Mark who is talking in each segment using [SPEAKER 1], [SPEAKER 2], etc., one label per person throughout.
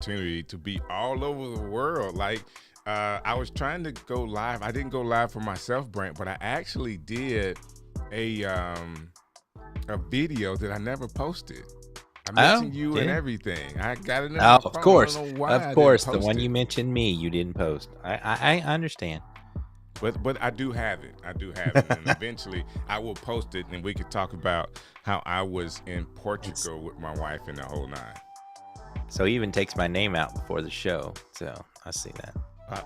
[SPEAKER 1] opportunity to be all over the world. Like, I was trying to go live. I didn't go live for myself, Brant, but I actually did a video that I never posted. I
[SPEAKER 2] Oh,
[SPEAKER 1] mentioned you and
[SPEAKER 2] did?
[SPEAKER 1] everything. I got it in
[SPEAKER 2] Oh,
[SPEAKER 1] my
[SPEAKER 2] of
[SPEAKER 1] phone. I
[SPEAKER 2] course.
[SPEAKER 1] don't know why
[SPEAKER 2] Of
[SPEAKER 1] I didn't
[SPEAKER 2] course. The
[SPEAKER 1] post
[SPEAKER 2] one
[SPEAKER 1] it.
[SPEAKER 2] you mentioned me, you didn't post. I understand.
[SPEAKER 1] But I do have it. I do have it. And eventually I will post it and we could talk about how I was in Portugal with my wife and the whole nine.
[SPEAKER 2] So he even takes my name out before the show. So I see that.
[SPEAKER 1] I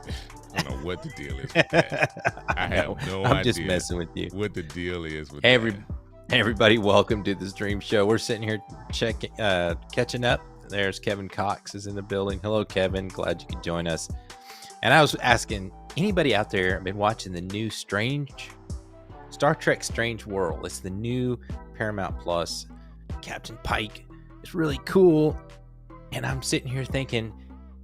[SPEAKER 1] don't know what the deal is with that. I have no idea.
[SPEAKER 2] I'm just messing with you.
[SPEAKER 1] What the deal is with
[SPEAKER 2] Hey,
[SPEAKER 1] that.
[SPEAKER 2] everybody, welcome to the stream show. We're sitting here catching up. There's Kevin Cox is in the building. Hello, Kevin. Glad you could join us. And I was asking, anybody out there been watching the new Star Trek Strange World? It's the new Paramount Plus. Captain Pike is really cool. And I'm sitting here thinking,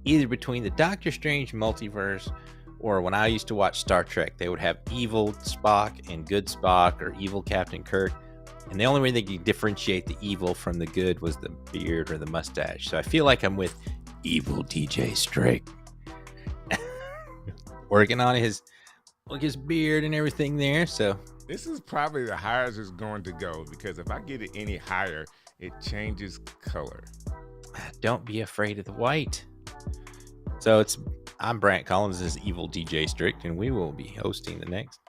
[SPEAKER 2] either between the Doctor Strange multiverse or when I used to watch Star Trek, they would have evil Spock and good Spock or evil Captain Kirk. And the only way they could differentiate the evil from the good was the beard or the mustache. So I feel like I'm with evil DJ Strick. Working on his beard and everything there. So
[SPEAKER 1] this is probably the highest it's going to go, because if I get it any higher, it changes color.
[SPEAKER 2] Don't be afraid of the white. So I'm Brant Collins, this is evil DJ Strick, and we will be hosting the next.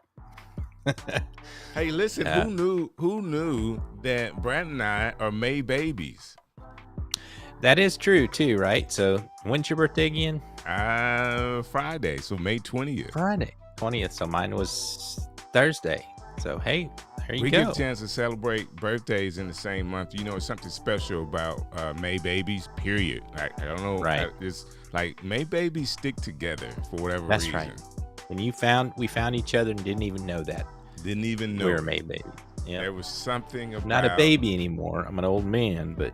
[SPEAKER 1] Hey, listen, who knew that Brant and I are May babies?
[SPEAKER 2] That is true too, right? So when's your birthday again?
[SPEAKER 1] Friday, so May 20th.
[SPEAKER 2] Friday 20th. So mine was Thursday. So hey, there you go.
[SPEAKER 1] We get a chance to celebrate birthdays in the same month. You know, it's something special about May babies, period. I don't know.
[SPEAKER 2] Right.
[SPEAKER 1] It's like May babies stick together for whatever reason.
[SPEAKER 2] That's right. And we found each other and didn't even know that.
[SPEAKER 1] Didn't even know.
[SPEAKER 2] We were May babies. Yeah.
[SPEAKER 1] There was something about...
[SPEAKER 2] I'm not a baby anymore. I'm an old man, but...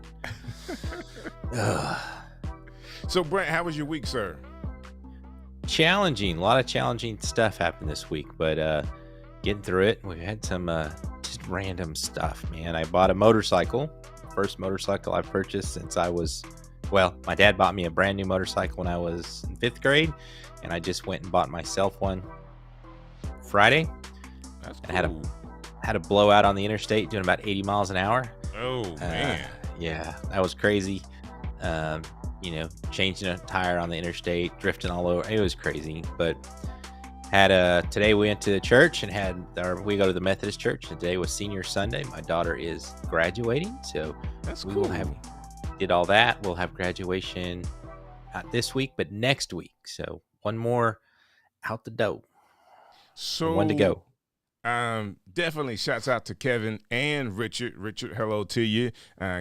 [SPEAKER 1] So, Brant, how was your week, sir?
[SPEAKER 2] Challenging. A lot of challenging stuff happened this week, but getting through it. We've had some just random stuff, man. I bought a motorcycle. First motorcycle I purchased since I was... Well, my dad bought me a brand new motorcycle when I was in 5th grade, and I just went and bought myself one Friday.
[SPEAKER 1] That's cool.
[SPEAKER 2] And had a blowout on the interstate doing about 80 miles an hour.
[SPEAKER 1] Oh, man.
[SPEAKER 2] Yeah, that was crazy. Changing a tire on the interstate, drifting all over. It was crazy. But today we went to church and we go to the Methodist church. Today was Senior Sunday. My daughter is graduating, so
[SPEAKER 1] that's
[SPEAKER 2] we
[SPEAKER 1] cool.
[SPEAKER 2] Did all that. We'll have graduation not this week, but next week. So one more out the door.
[SPEAKER 1] So
[SPEAKER 2] one to go.
[SPEAKER 1] Definitely shouts out to Kevin and Richard. Richard, hello to you.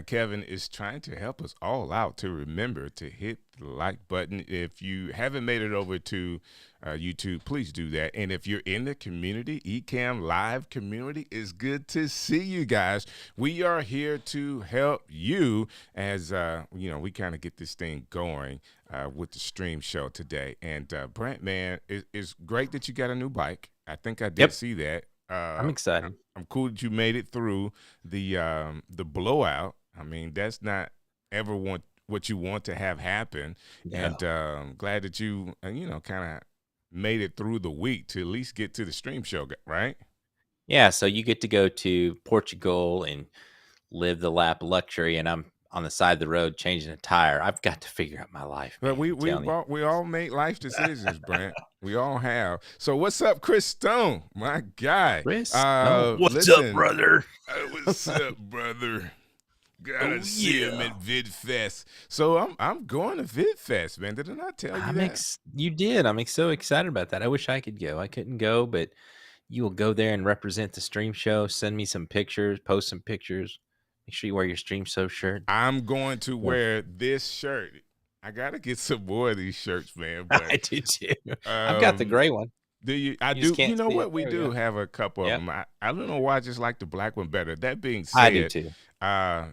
[SPEAKER 1] Kevin is trying to help us all out to remember to hit the like button. If you haven't made it over to YouTube, please do that. And if you're in the community, Ecamm Live community, it's good to see you guys. We are here to help you as, we kind of get this thing going with the stream show today. And Brant, man, it's great that you got a new bike. I think I did see that.
[SPEAKER 2] I'm excited.
[SPEAKER 1] I'm cool that you made it through the blowout. I mean, that's not ever what you want to have happen.
[SPEAKER 2] Yeah.
[SPEAKER 1] And glad that you, kind of made it through the week to at least get to the stream show, right?
[SPEAKER 2] Yeah, so you get to go to Portugal and live the lap of luxury, and I'm on the side of the road changing a tire. I've got to figure out my life.
[SPEAKER 1] But we all make life decisions, Brant. We all have. So what's up, Chris Stone? My guy.
[SPEAKER 2] Chris,
[SPEAKER 1] what's up, brother? What's up, brother? Gotta see him at VidFest. So I'm going to VidFest, man. Did I not tell you that?
[SPEAKER 2] You did. I'm so excited about that. I wish I could go. I couldn't go, but you will go there and represent the stream show. Send me some pictures, post some pictures. Make sure you wear your stream show shirt.
[SPEAKER 1] I'm going to wear this shirt. I gotta get some more of these shirts, man. But,
[SPEAKER 2] I do too. I've got the gray one.
[SPEAKER 1] Do you? I do. You know what? We do have a couple of them. I don't know why I just like the black one better. That being said,
[SPEAKER 2] I do too.
[SPEAKER 1] Man,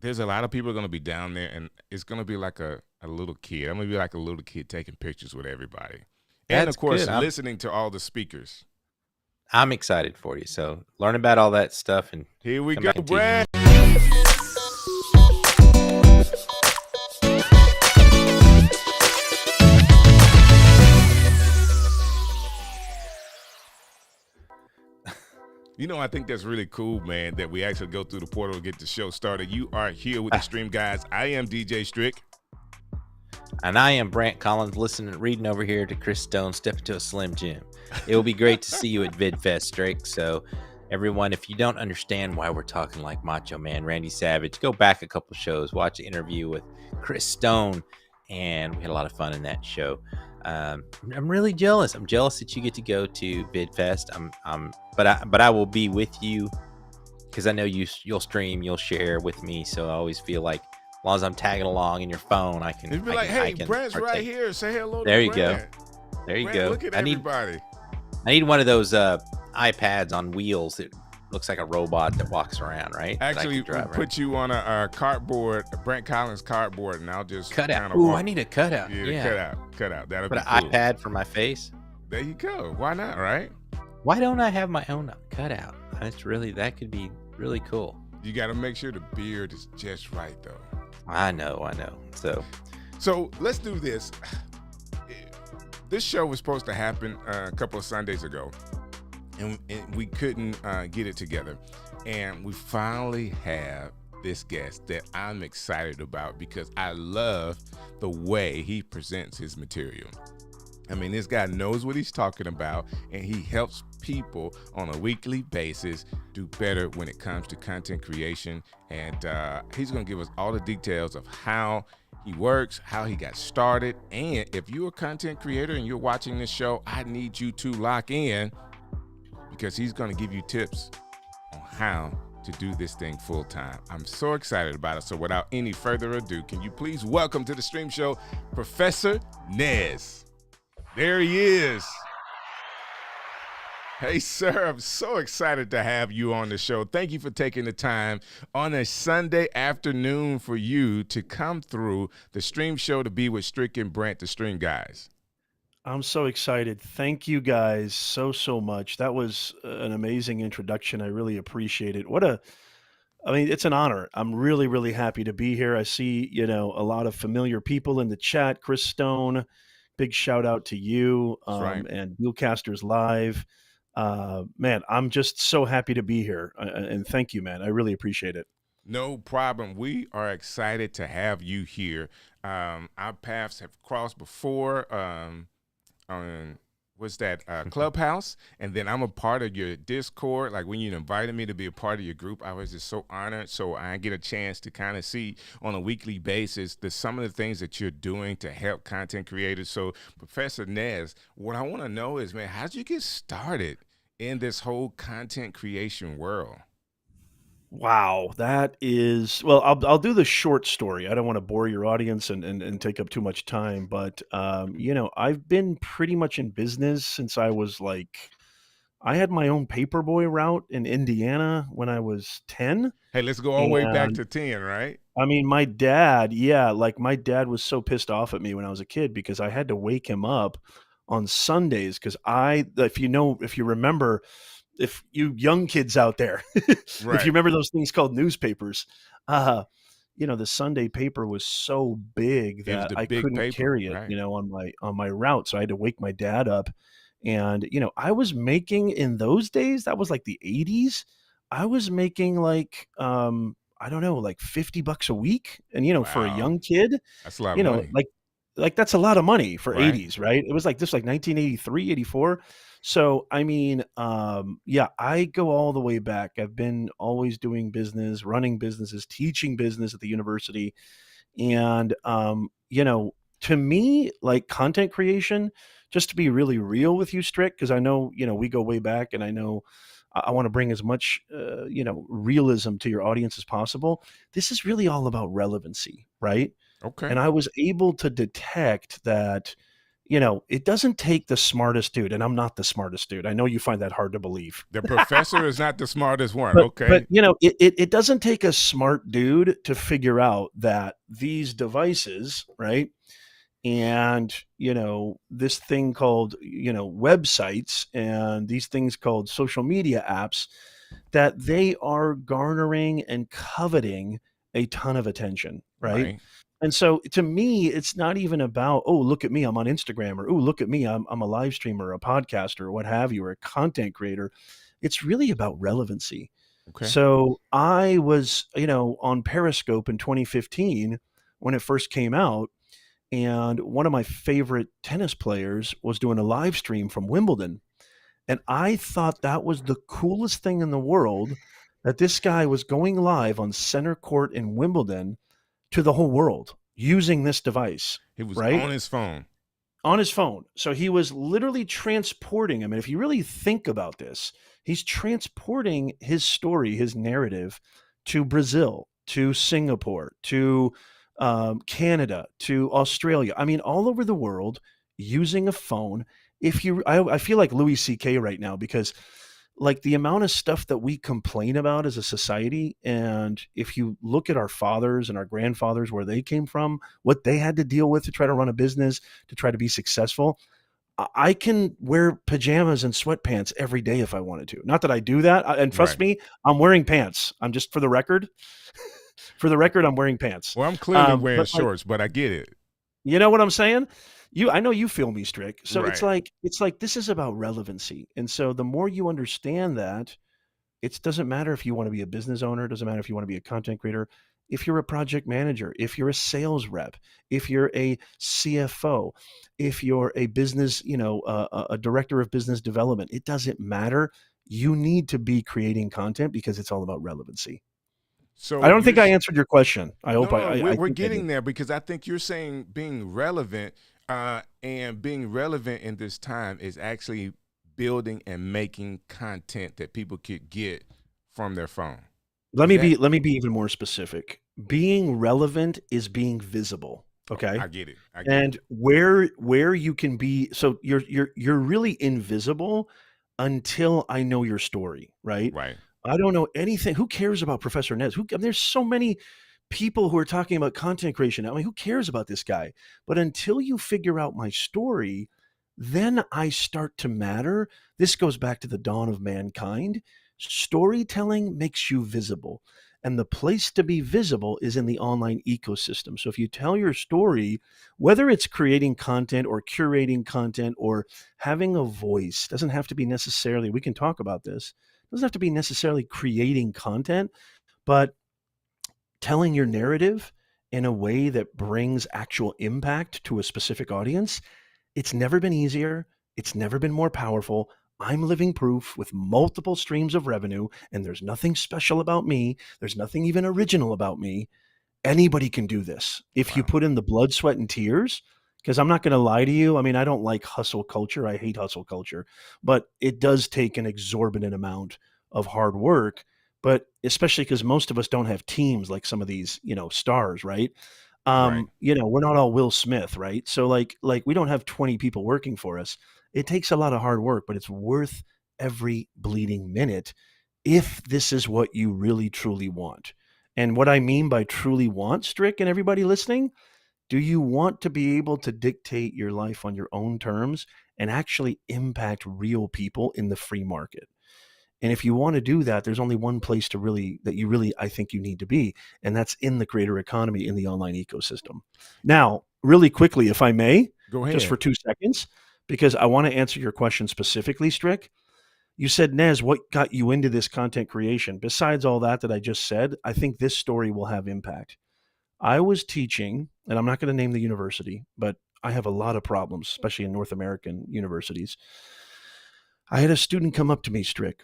[SPEAKER 1] there's a lot of people going to be down there, and it's going to be like a little kid. I'm going to be like a little kid taking pictures with everybody. And, of course, listening to all the speakers.
[SPEAKER 2] I'm excited for you. So learn about all that stuff. And
[SPEAKER 1] here we go, Brad. I think that's really cool, man, that we actually go through the portal and get the show started. You are here with the Stream Guys. I am DJ Strick.
[SPEAKER 2] And I am Brant Collins, listening, reading over here to Chris Stone step into a Slim Jim. It will be great to see you at VidFest, Strick. So, everyone, if you don't understand why we're talking like Macho Man Randy Savage, go back a couple shows, watch the interview with Chris Stone, and we had a lot of fun in that show. I'm really jealous. I'm jealous that you get to go to VidFest. But I will be with you because I know you'll stream, you'll share with me. So I always feel like as long as I'm tagging along in your phone, I can.
[SPEAKER 1] You'd be like, "Hey, Brant's right here. Say hello."
[SPEAKER 2] There
[SPEAKER 1] to
[SPEAKER 2] you
[SPEAKER 1] Brant.
[SPEAKER 2] go. There you
[SPEAKER 1] Brant,
[SPEAKER 2] go.
[SPEAKER 1] Look at everybody.
[SPEAKER 2] I need one of those iPads on wheels that looks like a robot that walks around, right?
[SPEAKER 1] Actually, we'll put you on a cardboard, a Brant Collins cardboard, and I'll just
[SPEAKER 2] cut out. Ooh, I need a cutout.
[SPEAKER 1] Yeah, cut out. That'll be
[SPEAKER 2] an
[SPEAKER 1] cool.
[SPEAKER 2] iPad for my face.
[SPEAKER 1] There you go. Why not, right?
[SPEAKER 2] Why don't I have my own cutout? That could be really cool.
[SPEAKER 1] You got to make sure the beard is just right, though.
[SPEAKER 2] I know.
[SPEAKER 1] So let's do this. This show was supposed to happen a couple of Sundays ago, and we couldn't get it together. And we finally have this guest that I'm excited about because I love the way he presents his material. I mean, this guy knows what he's talking about, and he helps people on a weekly basis do better when it comes to content creation. And he's going to give us all the details of how he works, how he got started. And if you're a content creator and you're watching this show, I need you to lock in because he's going to give you tips on how to do this thing full time. I'm so excited about it. So without any further ado, can you please welcome to the stream show, Professor NEZ. There he is. Hey, sir, I'm so excited to have you on the show. Thank you for taking the time on a Sunday afternoon for you to come through the stream show to be with Strick and Brant, the Stream Guys.
[SPEAKER 3] I'm so excited. Thank you guys so much. That was an amazing introduction. I really appreciate it. It's an honor. I'm really happy to be here. I see, a lot of familiar people in the chat. Chris Stone, big shout out to you,
[SPEAKER 1] right.
[SPEAKER 3] And Newcasters Live. Man, I'm just so happy to be here. And thank you, man. I really appreciate it.
[SPEAKER 1] No problem. We are excited to have you here. Our paths have crossed before on Clubhouse, and then I'm a part of your Discord. Like when you invited me to be a part of your group, I was just so honored. So I get a chance to kind of see on a weekly basis some of the things that you're doing to help content creators. So Professor NEZ, what I want to know is, man, how'd you get started in this whole content creation world?
[SPEAKER 3] Wow, that is well. I'll do the short story. I don't want to bore your audience and take up too much time, but I've been pretty much in business since I was I had my own paperboy route in Indiana when I was 10.
[SPEAKER 1] Hey, let's go all the way back to 10, right?
[SPEAKER 3] I mean, my dad was so pissed off at me when I was a kid because I had to wake him up on Sundays because if you remember. If you young kids out there,
[SPEAKER 1] right.
[SPEAKER 3] If you remember those things called newspapers, the Sunday paper was so big that I couldn't carry it,
[SPEAKER 1] right.
[SPEAKER 3] On my route. So I had to wake my dad up. And, I was making in those days, that was like the 80s. I was making like $50 a week. And,
[SPEAKER 1] wow.
[SPEAKER 3] For a young kid,
[SPEAKER 1] that's a lot of money.
[SPEAKER 3] Like that's a lot of money for
[SPEAKER 1] right.
[SPEAKER 3] 80s, right? It was like 1983, 84. So, I go all the way back. I've been always doing business, running businesses, teaching business at the university. And, to me, like content creation, just to be really real with you, Strick, because I know, we go way back and I know I want to bring as much, realism to your audience as possible. This is really all about relevancy, right?
[SPEAKER 1] Okay.
[SPEAKER 3] And I was able to detect that, it doesn't take the smartest dude, and I'm not the smartest dude. I know you find that hard to believe.
[SPEAKER 1] The professor is not the smartest one. Okay.
[SPEAKER 3] But it doesn't take a smart dude to figure out that these devices, right? And, this thing called, websites and these things called social media apps, that they are garnering and coveting a ton of attention, right? And so to me, it's not even about, oh, look at me, I'm on Instagram, or, oh, look at me, I'm a live streamer, a podcaster, or what have you, or a content creator. It's really about relevancy.
[SPEAKER 1] Okay.
[SPEAKER 3] So I was, on Periscope in 2015 when it first came out, and one of my favorite tennis players was doing a live stream from Wimbledon. And I thought that was the coolest thing in the world, that this guy was going live on center court in Wimbledon to the whole world using this device,
[SPEAKER 1] He was
[SPEAKER 3] right?
[SPEAKER 1] on his phone.
[SPEAKER 3] On his phone. So he was literally transporting him. And if you really think about this, he's transporting his story, his narrative to Brazil, to Singapore, to Canada, to Australia. I mean, all over the world using a phone. I feel like Louis C.K. right now, because like the amount of stuff that we complain about as a society, and if you look at our fathers and our grandfathers, where they came from, what they had to deal with to try to run a business, to try to be successful. I can wear pajamas and sweatpants every day if I wanted to. Not that I do that. And trust
[SPEAKER 1] Right.
[SPEAKER 3] me, I'm wearing pants. I'm just, for the record, I'm wearing pants.
[SPEAKER 1] Well, I'm clearly wearing
[SPEAKER 3] But like,
[SPEAKER 1] shorts, but I get it.
[SPEAKER 3] you know what I'm saying? I know you feel me, Strick. So
[SPEAKER 1] Right.
[SPEAKER 3] it's like this is about relevancy. And so the more you understand that, it doesn't matter if you want to be a business owner, it doesn't matter if you want to be a content creator, if you're a project manager, if you're a sales rep, if you're a CFO, if you're a business, a director of business development, it doesn't matter. You need to be creating content because it's all about relevancy. I
[SPEAKER 1] So
[SPEAKER 3] don't think
[SPEAKER 1] you're
[SPEAKER 3] I answered your question. I
[SPEAKER 1] No,
[SPEAKER 3] hope
[SPEAKER 1] no,
[SPEAKER 3] I
[SPEAKER 1] we're
[SPEAKER 3] think I
[SPEAKER 1] getting
[SPEAKER 3] did.
[SPEAKER 1] there because I think you're saying being relevant, and being relevant in this time is actually building and making content that people could get from their phone.
[SPEAKER 3] Let
[SPEAKER 1] Is
[SPEAKER 3] me
[SPEAKER 1] that?
[SPEAKER 3] be let me be even more specific. Being relevant is being visible.
[SPEAKER 1] Oh,
[SPEAKER 3] Okay.
[SPEAKER 1] I get it. I get it.
[SPEAKER 3] And where you can be, so you're really invisible until I know your story, right?
[SPEAKER 1] Right.
[SPEAKER 3] I don't know anything. Who cares about Professor NEZ? I mean, there's so many people who are talking about content creation. I mean, who cares about this guy? But until you figure out my story, then I start to matter. This goes back to the dawn of mankind. Storytelling makes you visible. And the place to be visible is in the online ecosystem. So if you tell your story, whether it's creating content or curating content or having a voice, doesn't have to be necessarily, we can talk about this, doesn't have to be necessarily creating content, but telling your narrative in a way that brings actual impact to a specific audience. It's never been easier. It's never been more powerful. I'm living proof with multiple streams of revenue, and there's nothing special about me. There's nothing even original about me. Anybody can do this if you
[SPEAKER 1] Wow.
[SPEAKER 3] put in the blood, sweat, and tears. Because I'm not going to lie to you. I mean, I don't like hustle culture. I hate hustle culture, but it does take an exorbitant amount of hard work. But especially because most of us don't have teams like some of these, stars, right?
[SPEAKER 1] Right.
[SPEAKER 3] We're not all Will Smith, right? So like we don't have 20 people working for us. It takes a lot of hard work, but it's worth every bleeding minute if this is what you really truly want. And what I mean by truly want, Strick, and everybody listening, do you want to be able to dictate your life on your own terms and actually impact real people in the free market? And if you want to do that, there's only one place I think you need to be, and that's in the creator economy, in the online ecosystem. Now, really quickly, if I may,
[SPEAKER 1] Go
[SPEAKER 3] just for
[SPEAKER 1] ahead.
[SPEAKER 3] 2 seconds, because I want to answer your question specifically, Strick. You said, Nez, what got you into this content creation? Besides all that I just said, I think this story will have impact. I was teaching, and I'm not going to name the university, but I have a lot of problems, especially in North American universities. I had a student come up to me, Strick,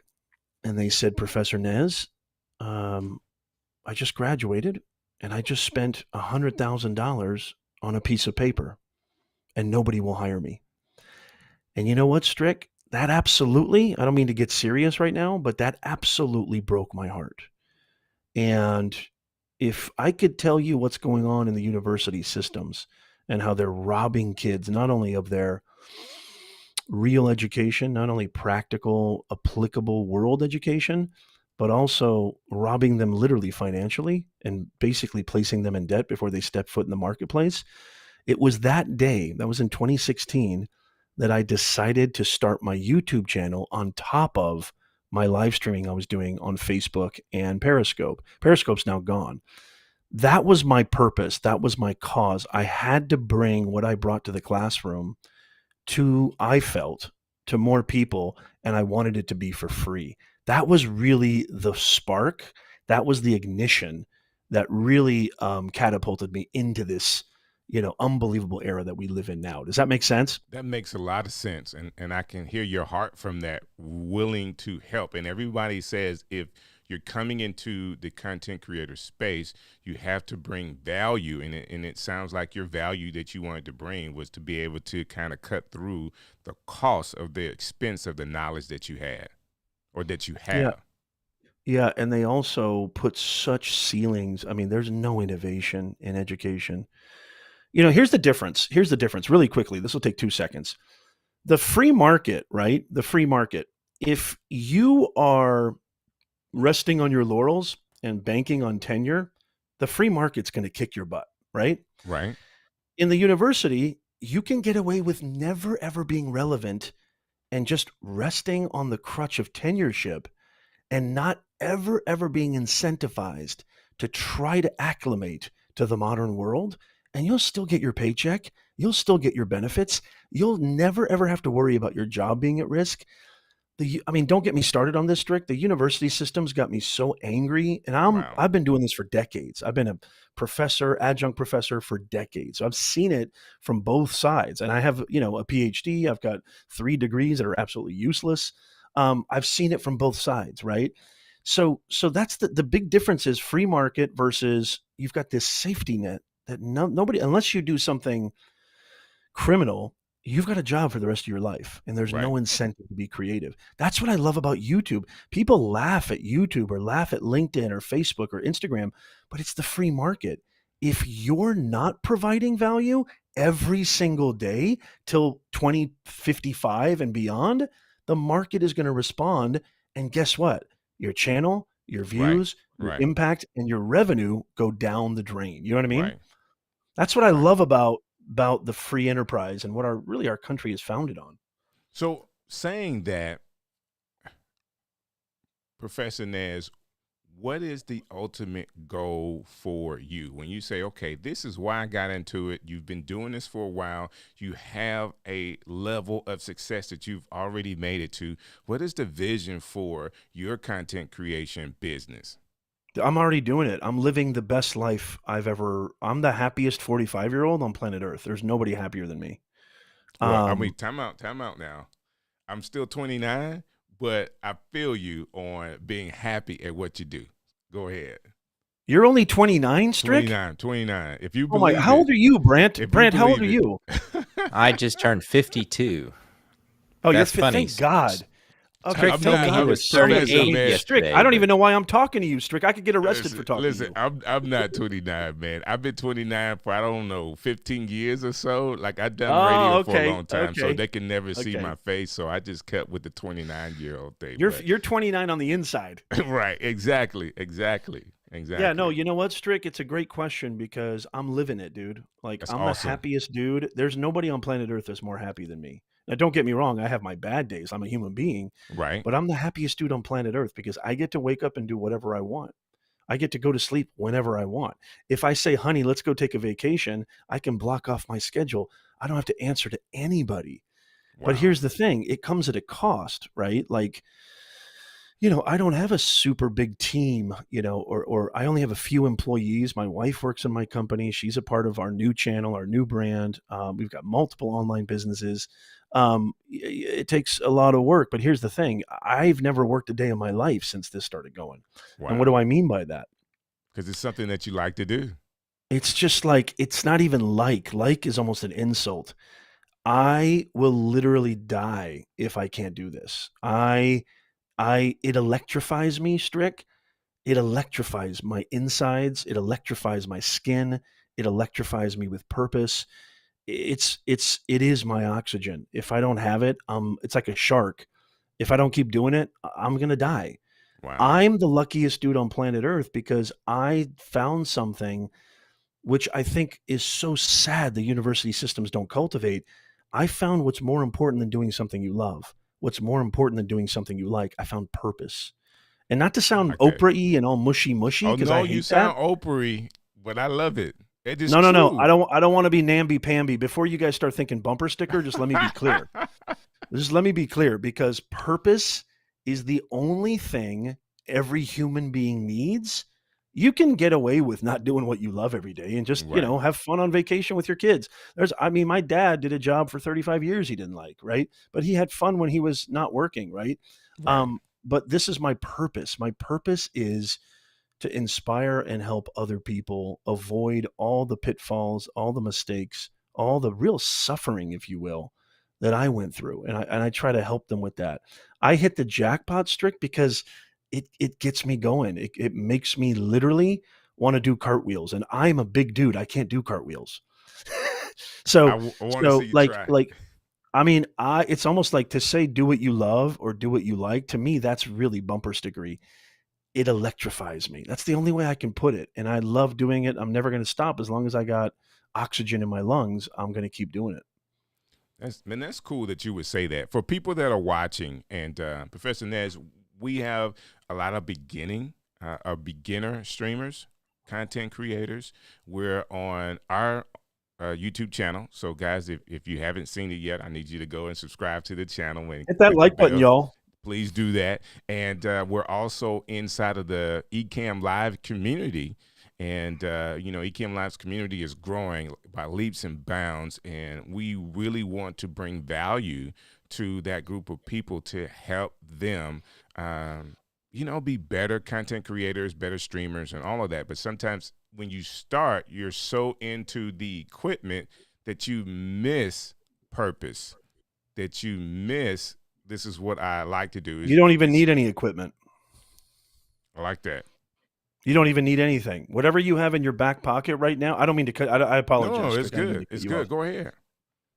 [SPEAKER 3] and they said, Professor Nez, um, I just graduated and I just spent $100,000 on a piece of paper and nobody will hire me. And you know what, Strick? That absolutely, I don't mean to get serious right now, but that absolutely broke my heart. And if I could tell you what's going on in the university systems and how they're robbing kids, not only of their real education, not only practical, applicable world education, but also robbing them literally financially and basically placing them in debt before they step foot in the marketplace. It was that day, that was in 2016, that I decided to start my YouTube channel on top of my live streaming I was doing on Facebook and Periscope. Periscope's now gone. That was my purpose. That was my cause. I had to bring what I brought to the classroom I felt, to more people, and I wanted it to be for free. that was really the spark. That was the ignition that really catapulted me into this, unbelievable era that we live in now. Does that make sense?
[SPEAKER 1] That makes a lot of sense. And I can hear your heart from that, willing to help. And everybody says if you're coming into the content creator space, you have to bring value. And it sounds like your value that you wanted to bring was to be able to kind of cut through the cost of the expense of the knowledge that you had or that you have.
[SPEAKER 3] Yeah. Yeah. And they also put such ceilings. I mean, there's no innovation in education. Here's the difference. Here's the difference really quickly. This will take 2 seconds. The free market, right? The free market. If you are resting on your laurels and banking on tenure, the free market's going to kick your butt, right?
[SPEAKER 1] Right.
[SPEAKER 3] In the university, you can get away with never ever being relevant and just resting on the crutch of tenureship and not ever being incentivized to try to acclimate to the modern world. And you'll still get your paycheck. You'll still get your benefits. You'll never ever have to worry about your job being at risk. Don't get me started on this, Strick. The university system's got me so angry, and
[SPEAKER 1] Wow.
[SPEAKER 3] I've been doing this for decades. I've been a professor, adjunct professor for decades. So I've seen it from both sides, and I have, a PhD. I've got 3 degrees that are absolutely useless. I've seen it from both sides, right? So that's the big difference is free market versus you've got this safety net that nobody, unless you do something criminal, you've got a job for the rest of your life and there's no
[SPEAKER 1] Right.
[SPEAKER 3] incentive to be creative. That's what I love about YouTube. People laugh at YouTube or laugh at LinkedIn or Facebook or Instagram, but it's the free market. If you're not providing value every single day till 2055 and beyond, the market is going to respond. And guess what? Your channel, your
[SPEAKER 1] Right.
[SPEAKER 3] views, your
[SPEAKER 1] Right.
[SPEAKER 3] impact, and your revenue go down the drain. You know what I mean?
[SPEAKER 1] Right.
[SPEAKER 3] That's what I
[SPEAKER 1] Right.
[SPEAKER 3] love about the free enterprise and what our country is founded on.
[SPEAKER 1] So saying that, Professor NEZ, what is the ultimate goal for you when you say, okay, this is why I got into it? You've been doing this for a while. You have a level of success that you've already made it to. What is the vision for your content creation business?
[SPEAKER 3] I'm already doing it. I'm living the best life I'm the happiest 45-year-old on planet Earth. There's nobody happier than me.
[SPEAKER 1] Well,
[SPEAKER 3] Um,
[SPEAKER 1] time out now. I'm still 29, but I feel you on being happy at what you do. Go ahead.
[SPEAKER 3] you're only 29, Strick?
[SPEAKER 1] 29. If you
[SPEAKER 3] Oh my,
[SPEAKER 1] believe
[SPEAKER 3] how old
[SPEAKER 1] it.
[SPEAKER 3] are you, Brant?
[SPEAKER 1] If you
[SPEAKER 3] Brant, how old are
[SPEAKER 1] believe
[SPEAKER 3] you?
[SPEAKER 2] I just turned 52.
[SPEAKER 3] Oh,
[SPEAKER 2] That's funny.
[SPEAKER 3] thank God. Okay,
[SPEAKER 2] Strick
[SPEAKER 3] thank
[SPEAKER 2] told me
[SPEAKER 3] God.
[SPEAKER 2] he
[SPEAKER 3] It's
[SPEAKER 2] was
[SPEAKER 3] 38.
[SPEAKER 2] 38
[SPEAKER 3] Strick,
[SPEAKER 2] yesterday.
[SPEAKER 3] I don't
[SPEAKER 2] but-
[SPEAKER 3] even know why I'm talking to you, Strick. I could get arrested for talking
[SPEAKER 1] Listen,
[SPEAKER 3] to you.
[SPEAKER 1] I'm not 29, man. I've been 29 for, I don't know, 15 years or so. Like, I've done
[SPEAKER 3] Oh,
[SPEAKER 1] radio for
[SPEAKER 3] okay,
[SPEAKER 1] a long time, so
[SPEAKER 3] okay,
[SPEAKER 1] they can never see
[SPEAKER 3] okay.
[SPEAKER 1] my face. So I just kept with the 29-year-old thing.
[SPEAKER 3] You're 29 on the inside.
[SPEAKER 1] Right, exactly.
[SPEAKER 3] Yeah, no, you know what, Strick? It's a great question because I'm living it, dude. Like,
[SPEAKER 1] That's
[SPEAKER 3] I'm
[SPEAKER 1] awesome.
[SPEAKER 3] the happiest dude. There's nobody on planet Earth that's more happy than me. Now, don't get me wrong. I have my bad days. I'm a human being,
[SPEAKER 1] Right,
[SPEAKER 3] but I'm the happiest dude on planet Earth because I get to wake up and do whatever I want. I get to go to sleep whenever I want. If I say, honey, let's go take a vacation, I can block off my schedule. I don't have to answer to anybody.
[SPEAKER 1] wow.
[SPEAKER 3] But here's the thing. It comes at a cost, right? Like, I don't have a super big team, or I only have a few employees. My wife works in my company. She's a part of our new channel, our new brand. We've got multiple online businesses. It takes a lot of work, but here's the thing. I've never worked a day in my life since this started going.
[SPEAKER 1] Wow.
[SPEAKER 3] And what do I mean by that?
[SPEAKER 1] Because it's something that you like to do.
[SPEAKER 3] It's just like, it's not even like is almost an insult. I will literally die if I can't do this. It electrifies me, Strick. It electrifies my insides. It electrifies my skin. It electrifies me with purpose. It is my oxygen. If I don't have it, it's like a shark. If I don't keep doing it, I'm going to die.
[SPEAKER 1] Wow.
[SPEAKER 3] I'm the luckiest dude on planet Earth because I found something which I think is so sad the university systems don't cultivate. I found what's more important than doing something you love. What's more important than doing something you like? I found purpose. And not to sound
[SPEAKER 1] like that.
[SPEAKER 3] Oprah-y and all mushy,
[SPEAKER 1] Oh,
[SPEAKER 3] because
[SPEAKER 1] no,
[SPEAKER 3] I hate
[SPEAKER 1] you sound Oprah-y, but I love it. It is
[SPEAKER 3] No.
[SPEAKER 1] true.
[SPEAKER 3] I don't want to be namby-pamby. Before you guys start thinking bumper sticker, just let me be clear. Just let me be clear, because purpose is the only thing every human being needs, you can get away with not doing what you love every day and just,
[SPEAKER 1] Right.
[SPEAKER 3] have fun on vacation with your kids. My dad did a job for 35 years he didn't like, right? But he had fun when he was not working, right?
[SPEAKER 1] Right.
[SPEAKER 3] But this is my purpose. My purpose is to inspire and help other people avoid all the pitfalls, all the mistakes, all the real suffering, if you will, that I went through. And I try to help them with that. I hit the jackpot, Strick, because it gets me going. It makes me literally want to do cartwheels. And I'm a big dude. I can't do cartwheels.
[SPEAKER 1] I,
[SPEAKER 3] so
[SPEAKER 1] w- I want to see
[SPEAKER 3] so
[SPEAKER 1] you
[SPEAKER 3] like
[SPEAKER 1] try.
[SPEAKER 3] like I mean, it's almost like to say do what you love or do what you like. To me, that's really bumper stickery. It electrifies me. That's the only way I can put it. And I love doing it. I'm never going to stop as long as I got oxygen in my lungs. I'm going to keep doing it.
[SPEAKER 1] That's cool that you would say that. For people that are watching, and Professor NEZ, we have a lot of beginner streamers, content creators. We're on our YouTube channel. So, guys, if you haven't seen it yet, I need you to go and subscribe to the channel and
[SPEAKER 3] Hit that
[SPEAKER 1] click the
[SPEAKER 3] like button,
[SPEAKER 1] bell.
[SPEAKER 3] y'all.
[SPEAKER 1] Please do that. And we're also inside of the Ecamm Live community. And, Ecamm Live's community is growing by leaps and bounds. And we really want to bring value to that group of people to help them, be better content creators, better streamers, and all of that. But sometimes when you start, you're so into the equipment that you miss purpose, that you miss this is what I like to do.
[SPEAKER 3] You don't even need any equipment.
[SPEAKER 1] I like that.
[SPEAKER 3] You don't even need anything. Whatever you have in your back pocket right now, I don't mean to cut. I apologize.
[SPEAKER 1] No, it's
[SPEAKER 3] Strick. I didn't mean
[SPEAKER 1] good.
[SPEAKER 3] to cut
[SPEAKER 1] It's
[SPEAKER 3] you
[SPEAKER 1] good.
[SPEAKER 3] off.
[SPEAKER 1] Go ahead.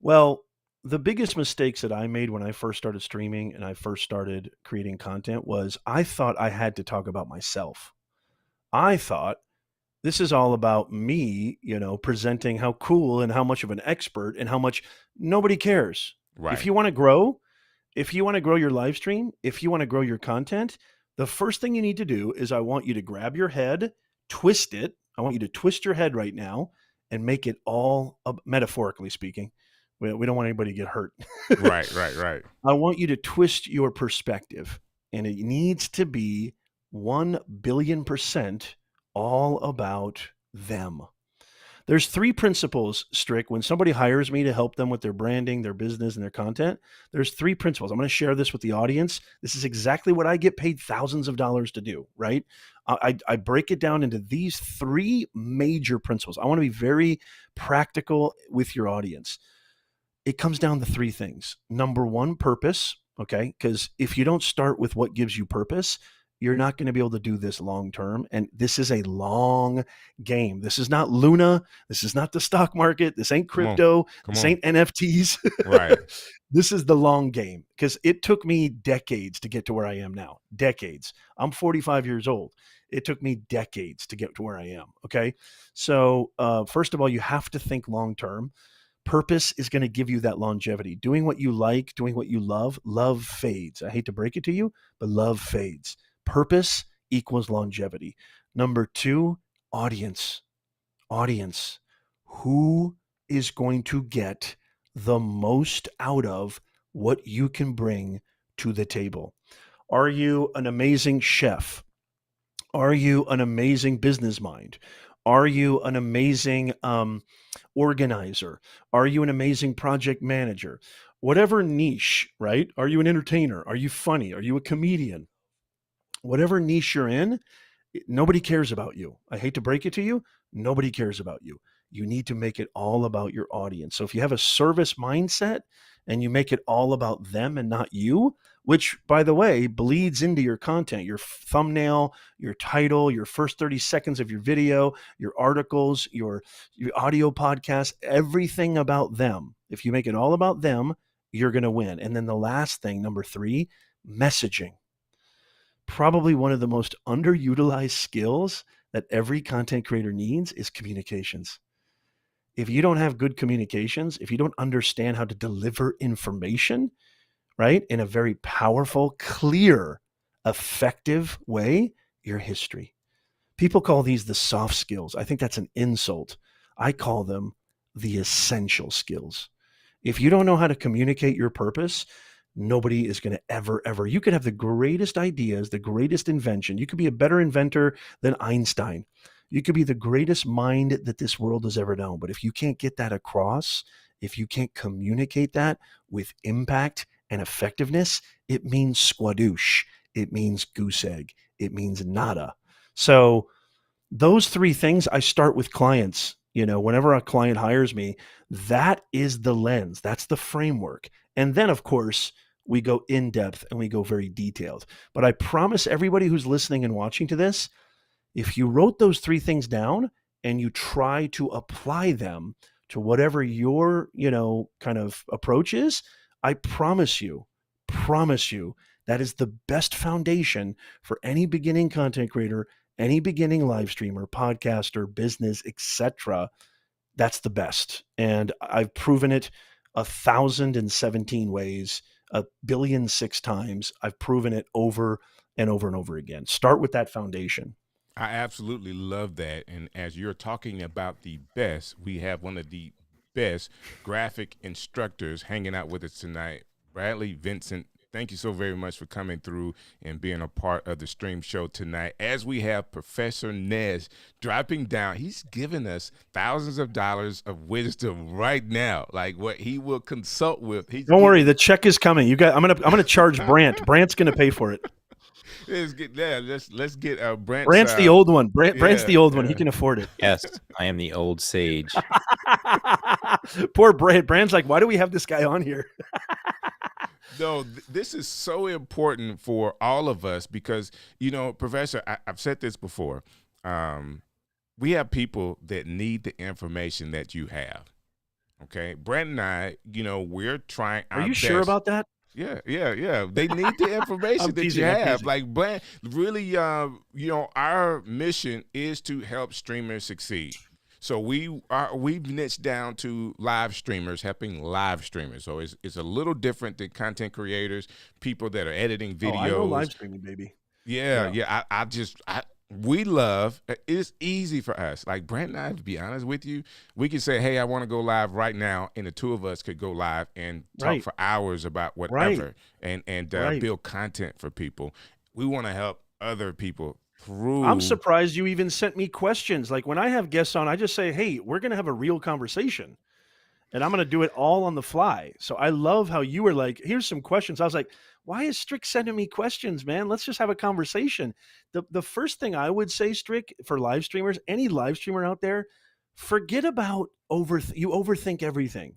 [SPEAKER 3] Well, the biggest mistakes that I made when I first started streaming and I first started creating content was I thought I had to talk about myself. I thought this is all about me, presenting how cool and how much of an expert and how much nobody cares.
[SPEAKER 1] Right.
[SPEAKER 3] If you want to grow your live stream, if you want to grow your content, the first thing you need to do is I want you to grab your head, twist it. I want you to twist your head right now and make it all, metaphorically speaking. We don't want anybody to get hurt.
[SPEAKER 1] Right.
[SPEAKER 3] I want you to twist your perspective, and it needs to be 1,000,000,000% all about them. There's 3 principles, Strick, when somebody hires me to help them with their branding, their business, and their content. There's 3 principles. I'm going to share this with the audience. This is exactly what I get paid thousands of dollars to do, right? I break it down into these 3 major principles. I want to be very practical with your audience. It comes down to 3 things. Number 1, purpose, okay? Because if you don't start with what gives you purpose, you're not going to be able to do this long term. And this is a long game. This is not Luna. This is not the stock market. This ain't crypto. This ain't NFTs.
[SPEAKER 1] Right.
[SPEAKER 3] This is the long game, because it took me decades to get to where I am now. Decades. I'm 45 years old. It took me decades to get to where I am. Okay. So, first of all, you have to think long term. Purpose is going to give you that longevity. Doing what you like, doing what you love fades. I hate to break it to you, but love fades. Purpose equals longevity. Number 2, audience. Audience. Who is going to get the most out of what you can bring to the table? Are you an amazing chef? Are you an amazing business mind? Are you an amazing organizer? Are you an amazing project manager? Whatever niche, right? Are you an entertainer? Are you funny? Are you a comedian? Whatever niche you're in, nobody cares about you. I hate to break it to you. Nobody cares about you. You need to make it all about your audience. So if you have a service mindset and you make it all about them and not you, which, by the way, bleeds into your content, your thumbnail, your title, your first 30 seconds of your video, your articles, your audio podcast, everything about them. If you make it all about them, you're going to win. And then the last thing, number 3, messaging. Probably one of the most underutilized skills that every content creator needs is communications. If you don't have good communications, if you don't understand how to deliver information, right, in a very powerful, clear, effective way, you're history. People call these the soft skills. I think that's an insult. I call them the essential skills. If you don't know how to communicate your purpose, nobody is going to ever. You could have the greatest ideas, the greatest invention. You could be a better inventor than Einstein. You could be the greatest mind that this world has ever known. But if you can't get that across, if you can't communicate that with impact and effectiveness, it means squadoosh. It means goose egg. It means nada. So those three things, I start with clients. Whenever a client hires me, that is the lens, that's the framework. And then, of course, we go in depth and we go very detailed. But I promise everybody who's listening and watching to this, if you wrote those three things down and you try to apply them to whatever your, kind of approach is, I promise you, that is the best foundation for any beginning content creator, any beginning live streamer, podcaster, business, etc. That's the best. And I've proven it 1,017 ways, 1,000,000,006 times. I've proven it over and over and over again. Start with that foundation.
[SPEAKER 1] I absolutely love that. And as you're talking about the best, we have one of the best graphic instructors hanging out with us tonight, Bradley Vincent. Thank you so very much for coming through and being a part of the stream show tonight. As we have Professor NEZ dropping down, he's giving us thousands of dollars of wisdom right now, like what he will consult with.
[SPEAKER 3] Don't worry, the check is coming. You guys, I'm gonna charge Brant. Brant's gonna pay for it.
[SPEAKER 1] Let's get Brant.
[SPEAKER 3] Brant's the old one. Brant's the old one. He can afford it.
[SPEAKER 2] Yes, I am the old sage.
[SPEAKER 3] Poor Brant. Brant's like, why do we have this guy on here?
[SPEAKER 1] No, this is so important for all of us because, Professor, I've said this before. We have people that need the information that you have. Okay. Brant and I, we're trying our best.
[SPEAKER 3] Are you sure about that?
[SPEAKER 1] Yeah. They need the information that you have. Like Brant, really, our mission is to help streamers succeed. So we've niched down to live streamers, helping live streamers. So it's a little different than content creators, people that are editing videos.
[SPEAKER 3] I know live streaming, baby.
[SPEAKER 1] Yeah. We love. It's easy for us. Like Brant and I, to be honest with you, we can say, "Hey, I want to go live right now," and the two of us could go live and talk for hours about whatever, and build content for people. We want to help other people.
[SPEAKER 3] I'm surprised you even sent me questions. Like when I have guests on, I just say, hey, we're going to have a real conversation and I'm going to do it all on the fly. So I love how you were like, here's some questions. I was like, why is Strick sending me questions, man? Let's just have a conversation. The first thing I would say, Strick, for live streamers, any live streamer out there, forget about you overthink everything.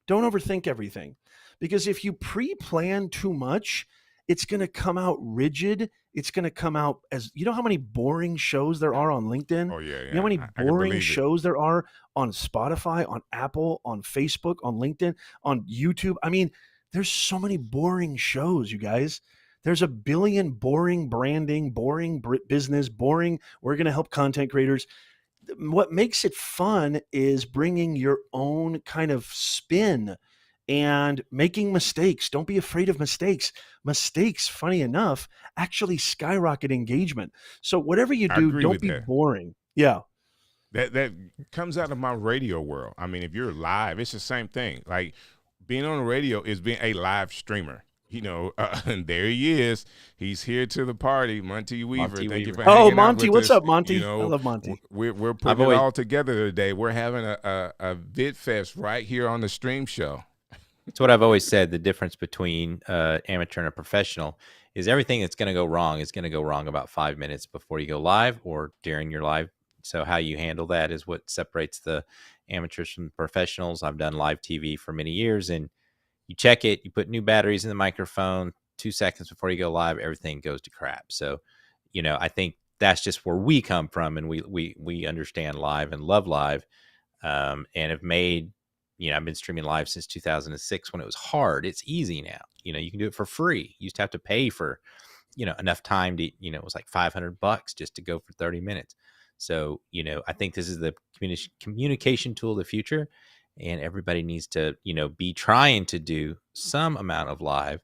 [SPEAKER 3] Don't overthink everything. Because if you pre-plan too much, it's going to come out rigid. It's going to come out as, how many boring shows there are on LinkedIn?
[SPEAKER 1] Oh, yeah.
[SPEAKER 3] You know how many boring shows there are on Spotify, on Apple, on Facebook, on LinkedIn, on YouTube? I mean, there's so many boring shows, you guys. There's a billion boring branding, boring business, boring. We're going to help content creators. What makes it fun is bringing your own kind of spin and making mistakes. Don't be afraid of mistakes. Mistakes, funny enough, actually skyrocket engagement. So whatever you do, don't be boring. Yeah.
[SPEAKER 1] That comes out of my radio world. I mean, if you're live, it's the same thing. Like being on the radio is being a live streamer. And there he is. He's here to the party, Monty Weaver. Thank you for hanging
[SPEAKER 3] Monty,
[SPEAKER 1] out with
[SPEAKER 3] what's
[SPEAKER 1] us.
[SPEAKER 3] up, Monty? I love Monty.
[SPEAKER 1] We're putting it all together today. We're having a vid fest right here on the stream show.
[SPEAKER 2] It's what I've always said. The difference between amateur and a professional is everything that's going to go wrong is going to go wrong about 5 minutes before you go live or during your live. So how you handle that is what separates the amateurs from the professionals. I've done live TV for many years, and you check it, you put new batteries in the microphone, 2 seconds before you go live, everything goes to crap. So, I think that's just where we come from, and we understand live and love live, and have made. I've been streaming live since 2006 when it was hard. It's easy now. You can do it for free. You used to have to pay for, enough time to, it was like $500 just to go for 30 minutes. So, I think this is the communication tool of the future, and everybody needs to, be trying to do some amount of live.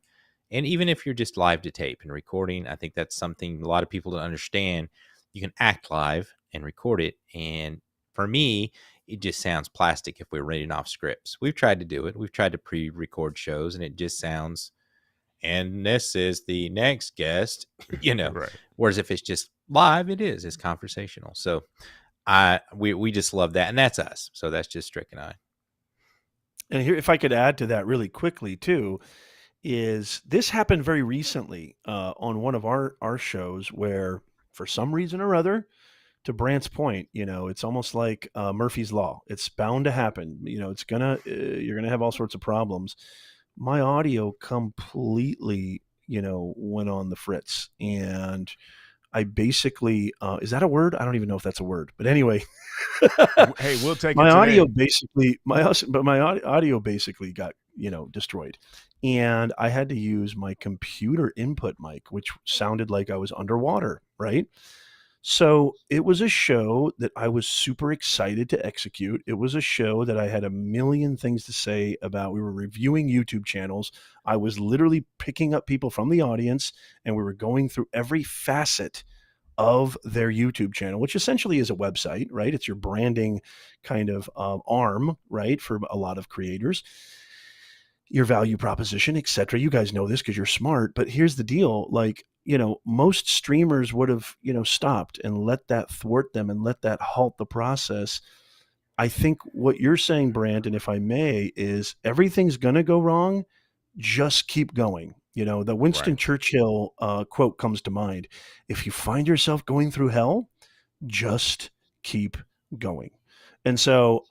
[SPEAKER 2] And even if you're just live to tape and recording, I think that's something a lot of people don't understand. You can act live and record it. And for me, it just sounds plastic if we're reading off scripts. We've tried to do it. We've tried to pre-record shows, and it just sounds and this is the next guest, you know.
[SPEAKER 1] Right.
[SPEAKER 2] Whereas if it's just live, it's conversational. So we just love that, and that's us. So that's just Strick and I.
[SPEAKER 3] And here, if I could add to that really quickly too, is this happened very recently on one of our shows where, for some reason or other, to Brant's point, it's almost like Murphy's Law. It's bound to happen. It's you're gonna have all sorts of problems. My audio completely, went on the fritz, and I basically, is that a word? I don't even know if that's a word, but anyway,
[SPEAKER 1] Hey, we'll take it
[SPEAKER 3] my audio
[SPEAKER 1] today.
[SPEAKER 3] basically, audio basically got, destroyed. And I had to use my computer input mic, which sounded like I was underwater, right? So it was a show that I was super excited to execute. It was a show that I had a million things to say about. We were reviewing YouTube channels. I was literally picking up people from the audience, and we were going through every facet of their YouTube channel, which essentially is a website, right? It's your branding kind of arm, right? For a lot of creators, your value proposition, etc. You guys know this because you're smart, but here's the deal. Like, most streamers would have, stopped and let that thwart them and let that halt the process. I think what you're saying, Brant, and if I may, is everything's going to go wrong. Just keep going. The Winston
[SPEAKER 1] Right.
[SPEAKER 3] Churchill quote comes to mind. If you find yourself going through hell, just keep going. And so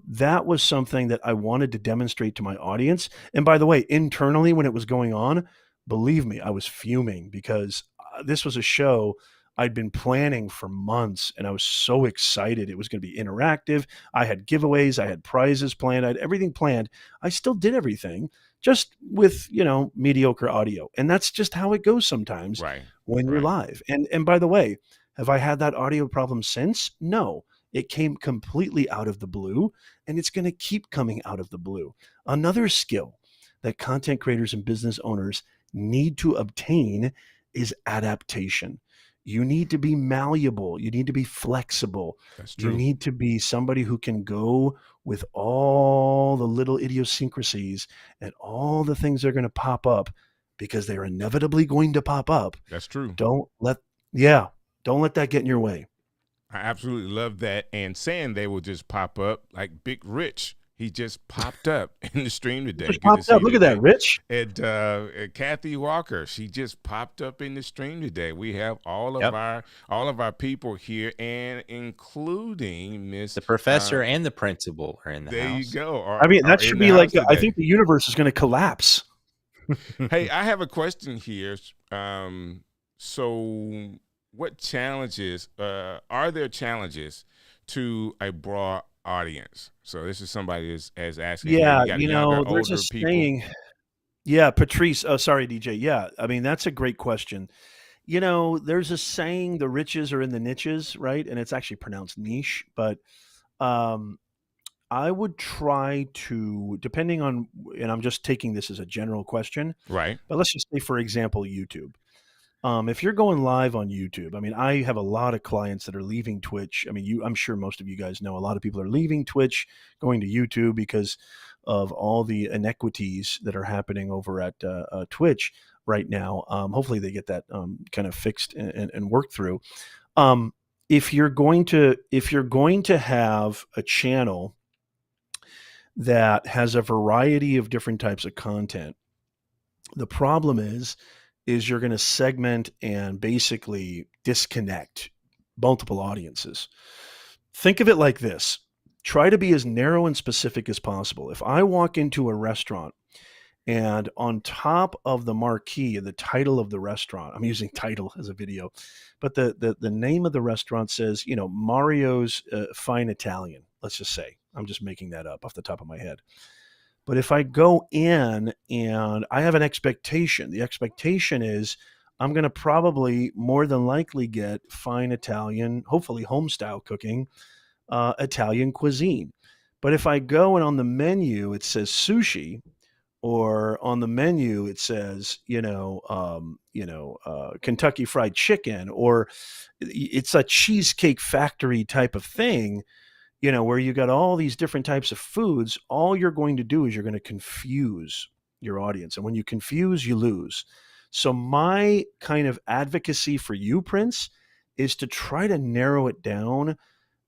[SPEAKER 3] that was something that I wanted to demonstrate to my audience. And by the way, internally, when it was going on, believe me, I was fuming because this was a show I'd been planning for months, and I was so excited. It was going to be interactive. I had giveaways, I had prizes planned, I had everything planned. I still did everything, just with, mediocre audio. And that's just how it goes sometimes
[SPEAKER 1] Right.
[SPEAKER 3] when you're
[SPEAKER 1] Right.
[SPEAKER 3] live. And by the way, have I had that audio problem since? No. It came completely out of the blue, and it's going to keep coming out of the blue. Another skill that content creators and business owners need to obtain is adaptation. You need to be malleable. You need to be flexible.
[SPEAKER 1] That's
[SPEAKER 3] You
[SPEAKER 1] true.
[SPEAKER 3] need to be somebody who can go with all the little idiosyncrasies and all the things that are going to pop up, because they're inevitably going to pop up.
[SPEAKER 1] That's true.
[SPEAKER 3] Don't let, yeah, don't let that get in your way.
[SPEAKER 1] I absolutely love that. And saying they will just pop up like Big Rich. He just popped up in the stream today.
[SPEAKER 3] Just
[SPEAKER 1] Good to
[SPEAKER 3] popped
[SPEAKER 1] see
[SPEAKER 3] up.
[SPEAKER 1] you
[SPEAKER 3] Look at that,
[SPEAKER 1] today.
[SPEAKER 3] Rich.
[SPEAKER 1] And Kathy Walker, she just popped up in the stream today. We have all of
[SPEAKER 2] Yep.
[SPEAKER 1] our people here, and including Miss.
[SPEAKER 2] The professor and the principal are in the
[SPEAKER 1] There
[SPEAKER 2] house.
[SPEAKER 1] you go.
[SPEAKER 3] I mean,
[SPEAKER 1] Are
[SPEAKER 3] that
[SPEAKER 1] in
[SPEAKER 3] should
[SPEAKER 1] the
[SPEAKER 3] be like,
[SPEAKER 1] house
[SPEAKER 3] I
[SPEAKER 1] today.
[SPEAKER 3] think the universe is going to collapse.
[SPEAKER 1] Hey, I have a question here. So what challenges are there challenges to a broad audience? So this is somebody is asking here.
[SPEAKER 3] Yeah,
[SPEAKER 1] You got younger,
[SPEAKER 3] there's a
[SPEAKER 1] older people.
[SPEAKER 3] saying. Yeah, Patrice. Oh, sorry, DJ. Yeah, I mean, that's a great question. There's a saying, the riches are in the niches, right? And it's actually pronounced niche, but um, I would try to, depending on, and I'm just taking this as a general question,
[SPEAKER 1] Right.
[SPEAKER 3] but let's just say, for example, YouTube. If you're going live on YouTube, I mean, I have a lot of clients that are leaving Twitch. I mean, I'm sure most of you guys know a lot of people are leaving Twitch, going to YouTube because of all the inequities that are happening over at Twitch right now. Hopefully, they get that kind of fixed and worked through. Um, if you're going to have a channel that has a variety of different types of content, the problem is you're going to segment and basically disconnect multiple audiences. Think of it like this. Try to be as narrow and specific as possible. If I walk into a restaurant and on top of the marquee, the title of the restaurant, I'm using title as a video, but the name of the restaurant says, Mario's Fine Italian, let's just say. I'm just making that up off the top of my head. But if I go in and I have an expectation, the expectation is I'm going to probably more than likely get fine Italian, hopefully home style cooking, Italian cuisine. But if I go and on the menu it says sushi, or on the menu it says, Kentucky Fried Chicken, or it's a Cheesecake Factory type of thing, where you got all these different types of foods, all you're going to do is you're going to confuse your audience. And when you confuse, you lose. So my kind of advocacy for you, Prince, is to try to narrow it down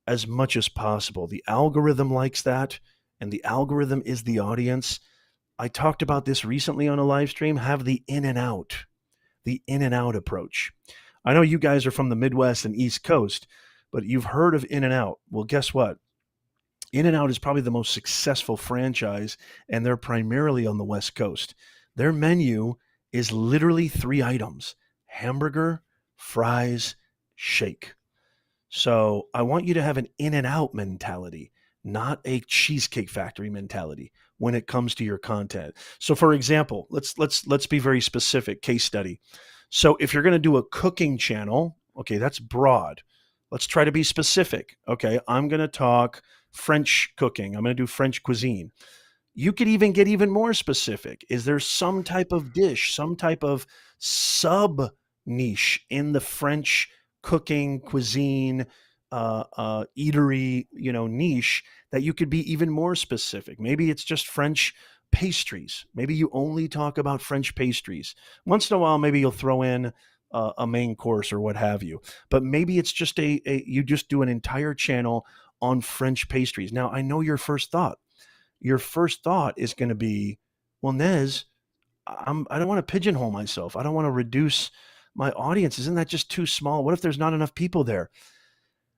[SPEAKER 3] as much as possible. The algorithm likes that, and the algorithm is the audience. I talked about this recently on a live stream. Have the the in and out approach. I know you guys are from the Midwest and East Coast, but you've heard of In and Out. Well, guess what? In and Out is probably the most successful franchise, and they're primarily on the West Coast. Their menu is literally 3 items: hamburger, fries, shake. So I want you to have an in and out mentality, not a Cheesecake Factory mentality when it comes to your content. So for example, let's be very specific. Case study. So if you're going to do a cooking channel, okay, that's broad. Let's try to be specific. Okay, I'm going to talk French cooking. I'm going to do French cuisine. You could even get even more specific. Is there some type of dish, some type of sub niche in the French cooking cuisine eatery, niche that you could be even more specific? Maybe it's just French pastries. Maybe you only talk about French pastries. Once in a while, maybe you'll throw in a main course or what have you. But maybe it's just you just do an entire channel on French pastries. Now, I know your first thought. Your first thought is going to be, well, Nez, I don't want to pigeonhole myself. I don't want to reduce my audience. Isn't that just too small? What if there's not enough people there?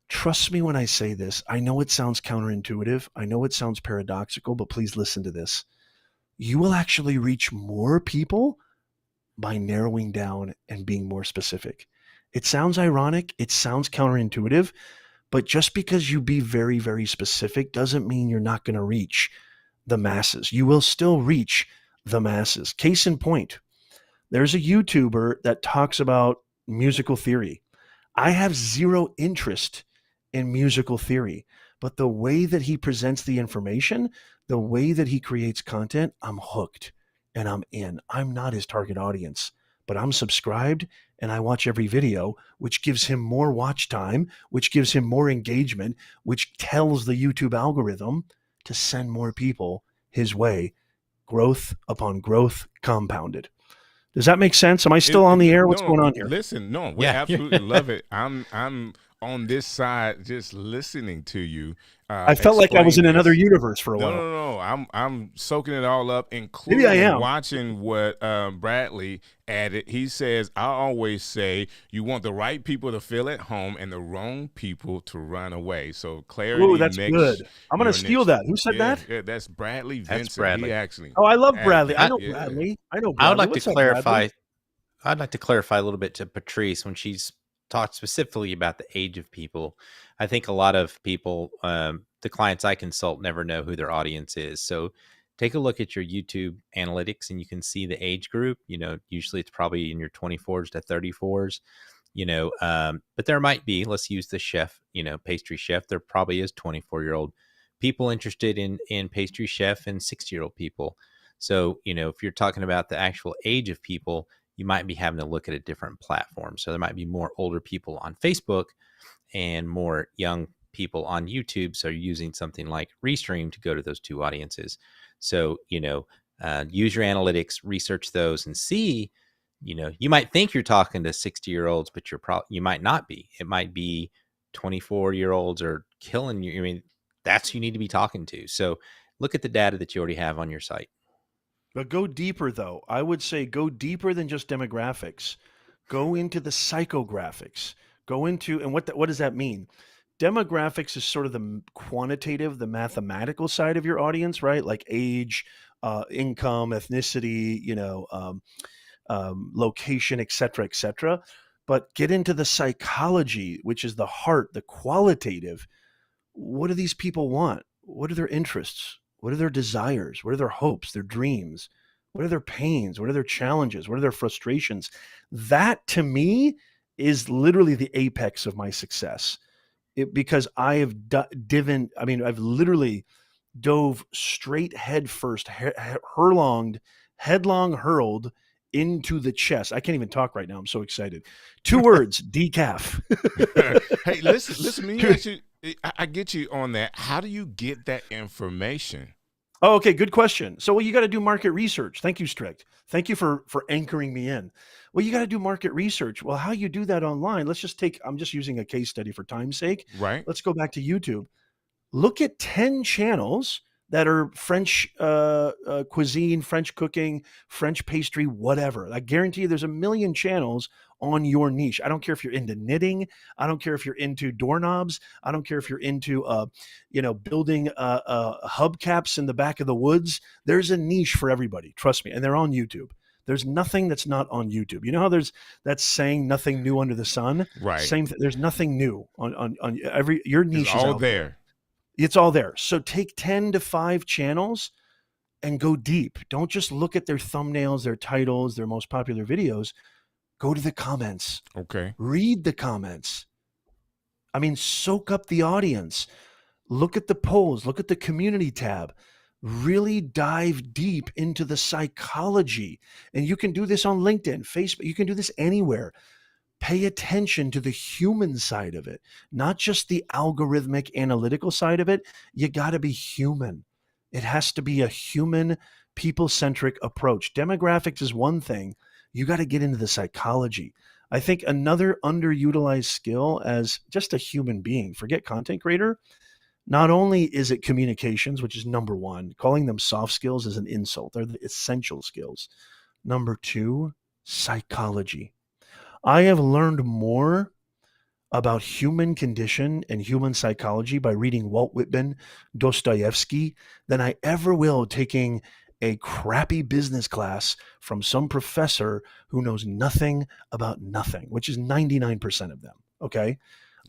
[SPEAKER 3] Trust me when I say this. I know it sounds counterintuitive. I know it sounds paradoxical, but please listen to this. You will actually reach more people by narrowing down and being more specific. It sounds ironic. It sounds counterintuitive, but just because you be very, very specific doesn't mean you're not going to reach the masses. You will still reach the masses. Case in point, there's a YouTuber that talks about musical theory. I have zero interest in musical theory, but the way that he presents the information, the way that he creates content, I'm hooked and I'm in. I'm not his target audience, but I'm subscribed and I watch every video, which gives him more watch time, which gives him more engagement, which tells the YouTube algorithm to send more people his way. Growth upon growth compounded. Does that make sense? Am I still on the air? What's going on here?
[SPEAKER 1] Listen, no, we absolutely love it. I'm on this side just listening to you.
[SPEAKER 3] I felt like I was in another universe for a while.
[SPEAKER 1] No. I'm soaking it all up, including watching what Bradley added. He says, I always say you want the right people to feel at home and the wrong people to run away. So clarity.
[SPEAKER 3] Ooh, that's good. I'm going to steal that. Who said that?
[SPEAKER 1] Yeah, that's Bradley Vincent.
[SPEAKER 2] That's Bradley.
[SPEAKER 1] He actually.
[SPEAKER 3] Oh, I love Bradley. I know Bradley.
[SPEAKER 2] I would like to clarify. I'd like to clarify a little bit to Patrice when she's talked specifically about the age of people. I think a lot of people, the clients I consult, never know who their audience is. So take a look at your YouTube analytics and you can see the age group. Usually it's probably in your 24s to 34s, but there might be, let's use the chef, pastry chef. There probably is 24-year-old people interested in pastry chef and 60-year-old people. So, if you're talking about the actual age of people, you might be having to look at a different platform. So there might be more older people on Facebook and more young people on YouTube. So you're using something like Restream to go to those two audiences. So, use your analytics, research those and see, you might think you're talking to 60-year-olds, but you might not be. It might be 24-year-olds are killing you. I mean, that's who you need to be talking to. So look at the data that you already have on your site.
[SPEAKER 3] But go deeper, though. I would say go deeper than just demographics. Go into the psychographics. Go into, and what does that mean? Demographics is sort of the quantitative, the mathematical side of your audience, right? Like age, income, ethnicity, location, et cetera, et cetera. But get into the psychology, which is the heart, the qualitative. What do these people want? What are their interests? What are their desires? What are their hopes, their dreams? What are their pains? What are their challenges? What are their frustrations? That, to me, is literally the apex of my success. Because I have I've literally dove straight head first, headlong hurled into the chest. I can't even talk right now. I'm so excited. 2 words, decaf.
[SPEAKER 1] Hey, listen, I get you on that. How do you get that information?
[SPEAKER 3] Oh, okay, good question. So, well, you got to do market research. Thank you, Strict. Thank you for anchoring me in. Well, you got to do market research. Well, how you do that online? Let's just take. I'm just using a case study for time's sake.
[SPEAKER 1] Right.
[SPEAKER 3] Let's go back to YouTube. Look at 10 channels that are French cuisine, French cooking, French pastry, whatever. I guarantee you there's a million channels on your niche. I don't care if you're into knitting. I don't care if you're into doorknobs. I don't care if you're into, building hubcaps in the back of the woods. There's a niche for everybody. Trust me. And they're on YouTube. There's nothing that's not on YouTube. You know how there's that saying, nothing new under the sun?
[SPEAKER 1] Right.
[SPEAKER 3] Same thing. There's nothing new on every, your
[SPEAKER 1] It's
[SPEAKER 3] niche is
[SPEAKER 1] all
[SPEAKER 3] out there.
[SPEAKER 1] there.
[SPEAKER 3] It's all there. So take 10 to 5 channels and go deep. Don't just look at their thumbnails, their titles, their most popular videos. Go to the comments.
[SPEAKER 1] Okay.
[SPEAKER 3] Read the comments. I mean, soak up the audience. Look at the polls. Look at the community tab. Really dive deep into the psychology. And you can do this on LinkedIn, Facebook. You can do this anywhere. Pay attention to the human side of it, not just the algorithmic analytical side of it. You got to be human. It has to be a human, people centric approach. Demographics is one thing. You got to get into the psychology. I think another underutilized skill as just a human being, forget content creator. Not only is it communications, which is number one, calling them soft skills is an insult. They're the essential skills. Number two, psychology. I have learned more about human condition and human psychology by reading Walt Whitman, Dostoevsky, than I ever will taking a crappy business class from some professor who knows nothing about nothing, which is 99% of them. Okay.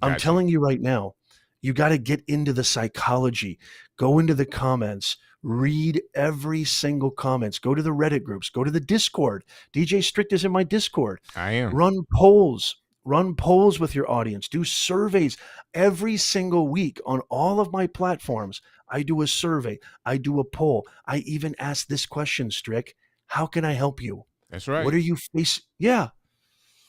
[SPEAKER 3] I'm
[SPEAKER 1] Gotcha.
[SPEAKER 3] telling you right now, you got to get into the psychology, go into the comments, read every single comments, go to the Reddit groups, go to the Discord. DJ Strict is in my Discord.
[SPEAKER 1] I am.
[SPEAKER 3] Run polls with your audience, do surveys every single week on all of my platforms. I do a survey, I do a poll. I even ask this question, Strick, how can I help you?
[SPEAKER 1] That's right.
[SPEAKER 3] What are you facing? Yeah.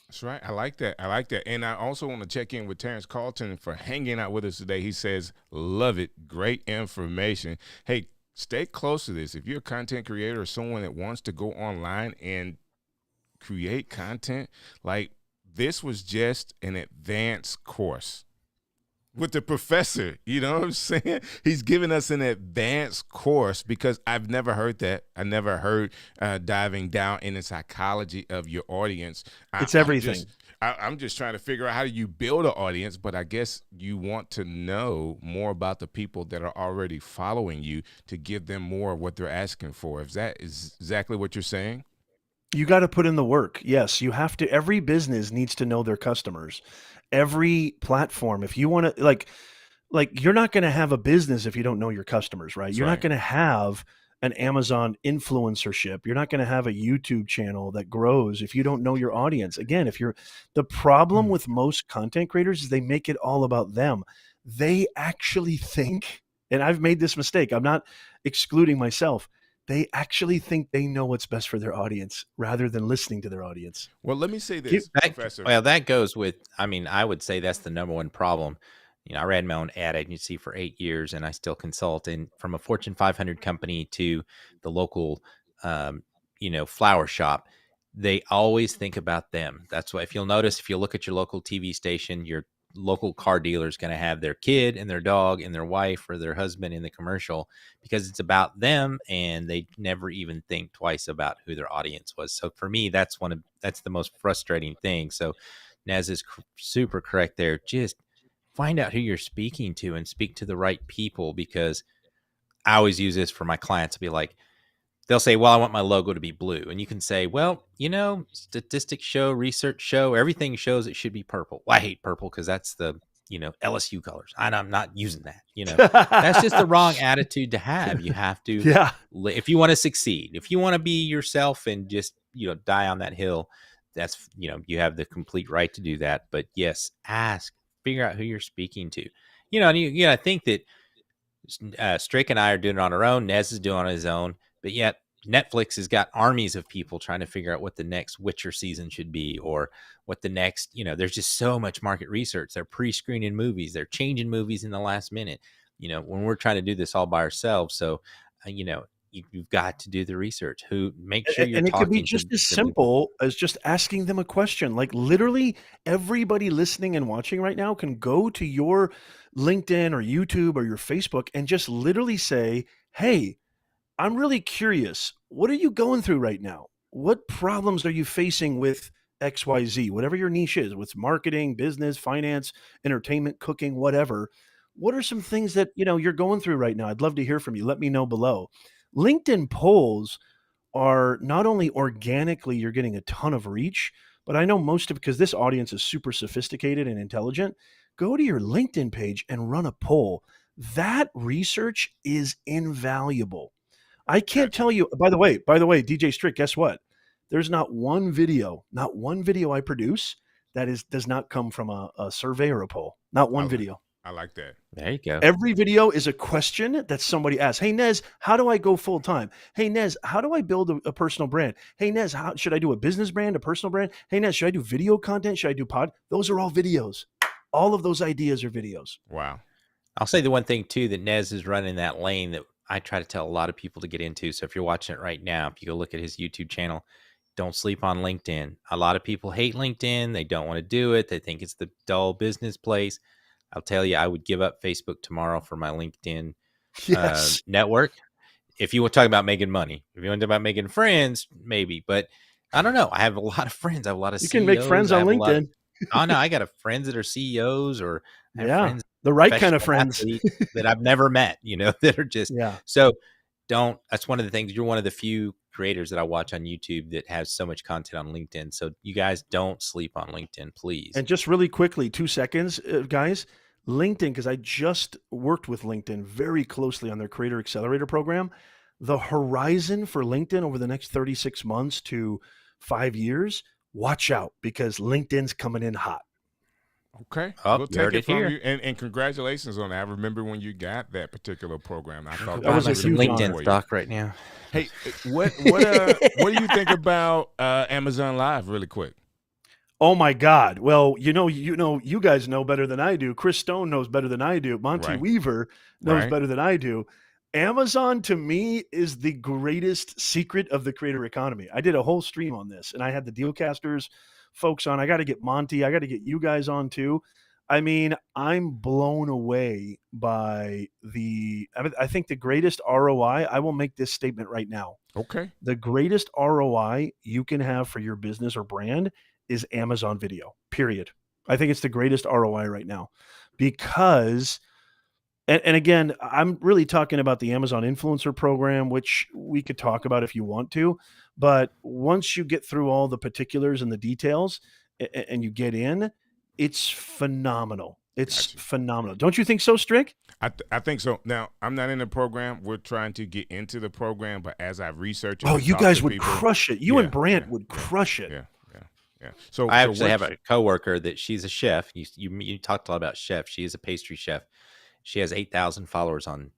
[SPEAKER 1] That's right. I like that. I like that. And I also want to check in with Terrence Carlton for hanging out with us today. He says, love it. Great information. Hey, stay close to this. If you're a content creator or someone that wants to go online and create content, like this was just an advanced course with the professor. You know what I'm saying? He's giving us an advanced course because I've never heard that. I never heard diving down in the psychology of your audience.
[SPEAKER 3] It's everything.
[SPEAKER 1] I'm just trying to figure out how do you build an audience, but I guess you want to know more about the people that are already following you to give them more of what they're asking for. If that is exactly what you're saying?
[SPEAKER 3] You got to put in the work. Yes, you have to. Every business needs to know their customers. Every platform, if you want to, like you're not going to have a business if you don't know your customers, right?
[SPEAKER 1] That's
[SPEAKER 3] You're
[SPEAKER 1] right.
[SPEAKER 3] not going to have an Amazon influencership. You're not going to have a YouTube channel that grows if you don't know your audience. Again, the problem with most content creators is they make it all about them. They actually think, and I've made this mistake, I'm not excluding myself. They actually think they know what's best for their audience rather than listening to their audience.
[SPEAKER 1] Well, let me say this, Professor.
[SPEAKER 2] Well, that goes with, I mean, I would say that's the number one problem. You know, I ran my own ad agency for 8 years and I still consult. And from a Fortune 500 company to the local, flower shop, they always think about them. That's why, if you'll notice, if you look at your local TV station, your local car dealer is going to have their kid and their dog and their wife or their husband in the commercial because it's about them and they never even think twice about who their audience was. So for me, that's the most frustrating thing. So Nez is super correct there. Just find out who you're speaking to and speak to the right people, because I always use this for my clients to be like, they'll say, well, I want my logo to be blue. And you can say, well, statistics show, research show, everything shows it should be purple. Well, I hate purple because that's the, LSU colors. I'm not using that. That's just the wrong attitude to have. You have to,
[SPEAKER 3] Yeah.
[SPEAKER 2] if you want to succeed, if you want to be yourself and just, die on that hill, that's, you have the complete right to do that. But yes, figure out who you're speaking to, and I think that Strick and I are doing it on our own. Nez is doing it on his own. But yet Netflix has got armies of people trying to figure out what the next Witcher season should be, or what the next, there's just so much market research. They're pre-screening movies. They're changing movies in the last minute, when we're trying to do this all by ourselves. So you've got to do the research. Make sure you're
[SPEAKER 3] And it could be
[SPEAKER 2] talking to
[SPEAKER 3] just as
[SPEAKER 2] the
[SPEAKER 3] simple as just asking them a question. Like literally everybody listening and watching right now can go to your LinkedIn or YouTube or your Facebook and just literally say, "Hey, I'm really curious. What are you going through right now? What problems are you facing with XYZ? Whatever your niche is, what's marketing, business, finance, entertainment, cooking, whatever. What are some things that, you're going through right now? I'd love to hear from you. Let me know below." LinkedIn polls are not only organically you're getting a ton of reach, but I know most of because this audience is super sophisticated and intelligent. Go to your LinkedIn page and run a poll. That research is invaluable. I can't
[SPEAKER 1] Gotcha.
[SPEAKER 3] tell you. By the way, DJ Strick, guess what? There's not one video I produce that does not come from a survey or a poll. Not
[SPEAKER 1] I,
[SPEAKER 3] one
[SPEAKER 1] li-
[SPEAKER 3] video.
[SPEAKER 1] I like that.
[SPEAKER 2] There you go.
[SPEAKER 3] Every video is a question that somebody asks. Hey, Nez, how do I go full time? Hey, Nez, how do I build a personal brand? Hey, Nez, how should I do a business brand, a personal brand? Hey, Nez, should I do video content? Should I do pod? Those are all videos. All of those ideas are videos.
[SPEAKER 1] Wow.
[SPEAKER 2] I'll say the one thing too that Nez is running that lane that I try to tell a lot of people to get into. So if you're watching it right now, if you go look at his YouTube channel, don't sleep on LinkedIn. A lot of people hate LinkedIn. They don't want to do it. They think it's the dull business place. I'll tell you, I would give up Facebook tomorrow for my LinkedIn
[SPEAKER 3] Yes.
[SPEAKER 2] network. If you want to talk about making money, if you want to talk about making friends, maybe. But I don't know. I have a lot of friends. I have a lot of
[SPEAKER 3] You can make
[SPEAKER 2] CEOs.
[SPEAKER 3] friends
[SPEAKER 2] I
[SPEAKER 3] on
[SPEAKER 2] have a lot of,
[SPEAKER 3] LinkedIn.
[SPEAKER 2] oh no, I got friends that are CEOs, or I have
[SPEAKER 3] Yeah.
[SPEAKER 2] friends,
[SPEAKER 3] The right kind of
[SPEAKER 2] professional
[SPEAKER 3] friends.
[SPEAKER 2] athletes that I've never met, that are just,
[SPEAKER 3] Yeah.
[SPEAKER 2] so that's one of the things. You're one of the few creators that I watch on YouTube that has so much content on LinkedIn. So you guys don't sleep on LinkedIn, please.
[SPEAKER 3] And just really quickly, 2 seconds, guys. LinkedIn, because I just worked with LinkedIn very closely on their Creator Accelerator program. The horizon for LinkedIn over the next 36 months to 5 years, watch out because LinkedIn's coming in hot.
[SPEAKER 1] Okay.
[SPEAKER 2] Oh,
[SPEAKER 1] We'll
[SPEAKER 2] you
[SPEAKER 1] take
[SPEAKER 2] heard
[SPEAKER 1] it
[SPEAKER 2] it
[SPEAKER 1] from
[SPEAKER 2] here.
[SPEAKER 1] you. And congratulations on that. I remember when you got that particular program. I thought
[SPEAKER 3] That was a
[SPEAKER 1] was
[SPEAKER 3] huge
[SPEAKER 1] really cool
[SPEAKER 3] honor.
[SPEAKER 2] LinkedIn
[SPEAKER 1] for you.
[SPEAKER 2] stock right now.
[SPEAKER 1] Hey, what do you think about Amazon Live really quick?
[SPEAKER 3] Oh my God. Well, you guys know better than I do. Chris Stone knows better than I do. Monty
[SPEAKER 1] Right.
[SPEAKER 3] Weaver knows
[SPEAKER 1] Right.
[SPEAKER 3] better than I do. Amazon to me is the greatest secret of the creator economy. I did a whole stream on this and I had the Dealcasters folks on. I got to get Monty. I got to get you guys on too. I mean, I'm blown away by I think the greatest ROI. I will make this statement right now.
[SPEAKER 1] Okay.
[SPEAKER 3] The greatest ROI you can have for your business or brand is Amazon Video, period. I think it's the greatest ROI right now because, and again, I'm really talking about the Amazon influencer program, which we could talk about if you want to. But once you get through all the particulars and the details and you get in, it's phenomenal. It's
[SPEAKER 1] Gotcha.
[SPEAKER 3] phenomenal. Don't you think so, Strick?
[SPEAKER 1] I think so. Now, I'm not in the program. We're trying to get into the program, but as I research it
[SPEAKER 3] Oh,
[SPEAKER 1] and
[SPEAKER 3] you
[SPEAKER 1] talk
[SPEAKER 3] guys
[SPEAKER 1] to
[SPEAKER 3] would
[SPEAKER 1] people,
[SPEAKER 3] crush it. You and Brant would crush it.
[SPEAKER 1] Yeah. So
[SPEAKER 2] I
[SPEAKER 1] so
[SPEAKER 2] actually have
[SPEAKER 1] what's
[SPEAKER 2] a coworker that she's a chef. You talked a lot about chef. She is a pastry chef. She has 8,000 followers on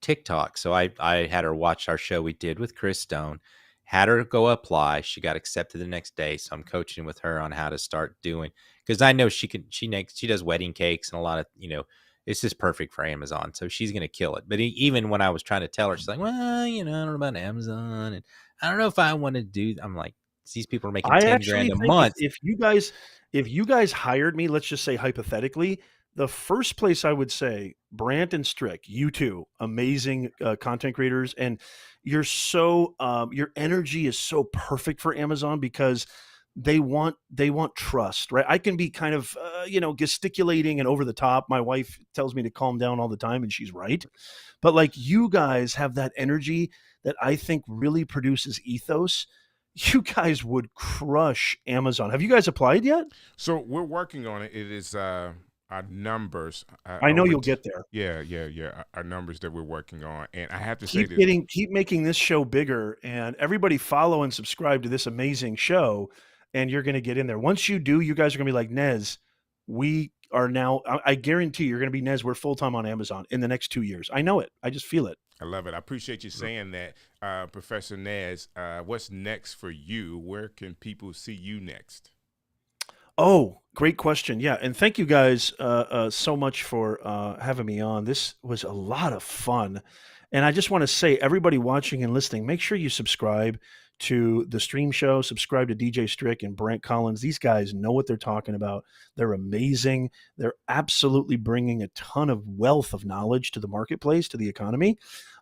[SPEAKER 2] TikTok. So I had her watch our show we did with Chris Stone, had her go apply. She got accepted the next day. So I'm coaching with her on how to start doing, because I know she does wedding cakes and a lot of, it's just perfect for Amazon. So she's going to kill it. But even when I was trying to tell her, she's like, well, I don't know about Amazon. And I don't know if I want to do, I'm like, these people are making
[SPEAKER 3] I
[SPEAKER 2] 10
[SPEAKER 3] actually
[SPEAKER 2] grand a
[SPEAKER 3] think
[SPEAKER 2] month.
[SPEAKER 3] if you guys hired me, let's just say hypothetically, the first place I would say, Brant and Strick, you two, amazing content creators, and you're so your energy is so perfect for Amazon because they want trust, right? I can be kind of gesticulating and over the top. My wife tells me to calm down all the time, and she's right. But like you guys have that energy that I think really produces ethos. You guys would crush Amazon. Have you guys applied yet?
[SPEAKER 1] So we're working on it. It is our numbers.
[SPEAKER 3] I know you'll get there.
[SPEAKER 1] Yeah. Our numbers that we're working on, and I have to say this.
[SPEAKER 3] Keep making this show bigger, and everybody follow and subscribe to this amazing show, and you're going to get in there. Once you do, you guys are going to be like, Nez, we are now. I guarantee you're going to be Nez. We're full time on Amazon in the next 2 years. I know it. I just feel it.
[SPEAKER 1] I love it. I appreciate you saying that, Professor NEZ. What's next for you? Where can people see you next?
[SPEAKER 3] Oh, great question. Yeah. And thank you guys so much for having me on. This was a lot of fun. And I just want to say, everybody watching and listening, make sure you subscribe to the stream show, subscribe to DJ Strick and Brant Collins. These guys know what they're talking about. They're amazing. They're absolutely bringing a ton of wealth of knowledge to the marketplace, to the economy.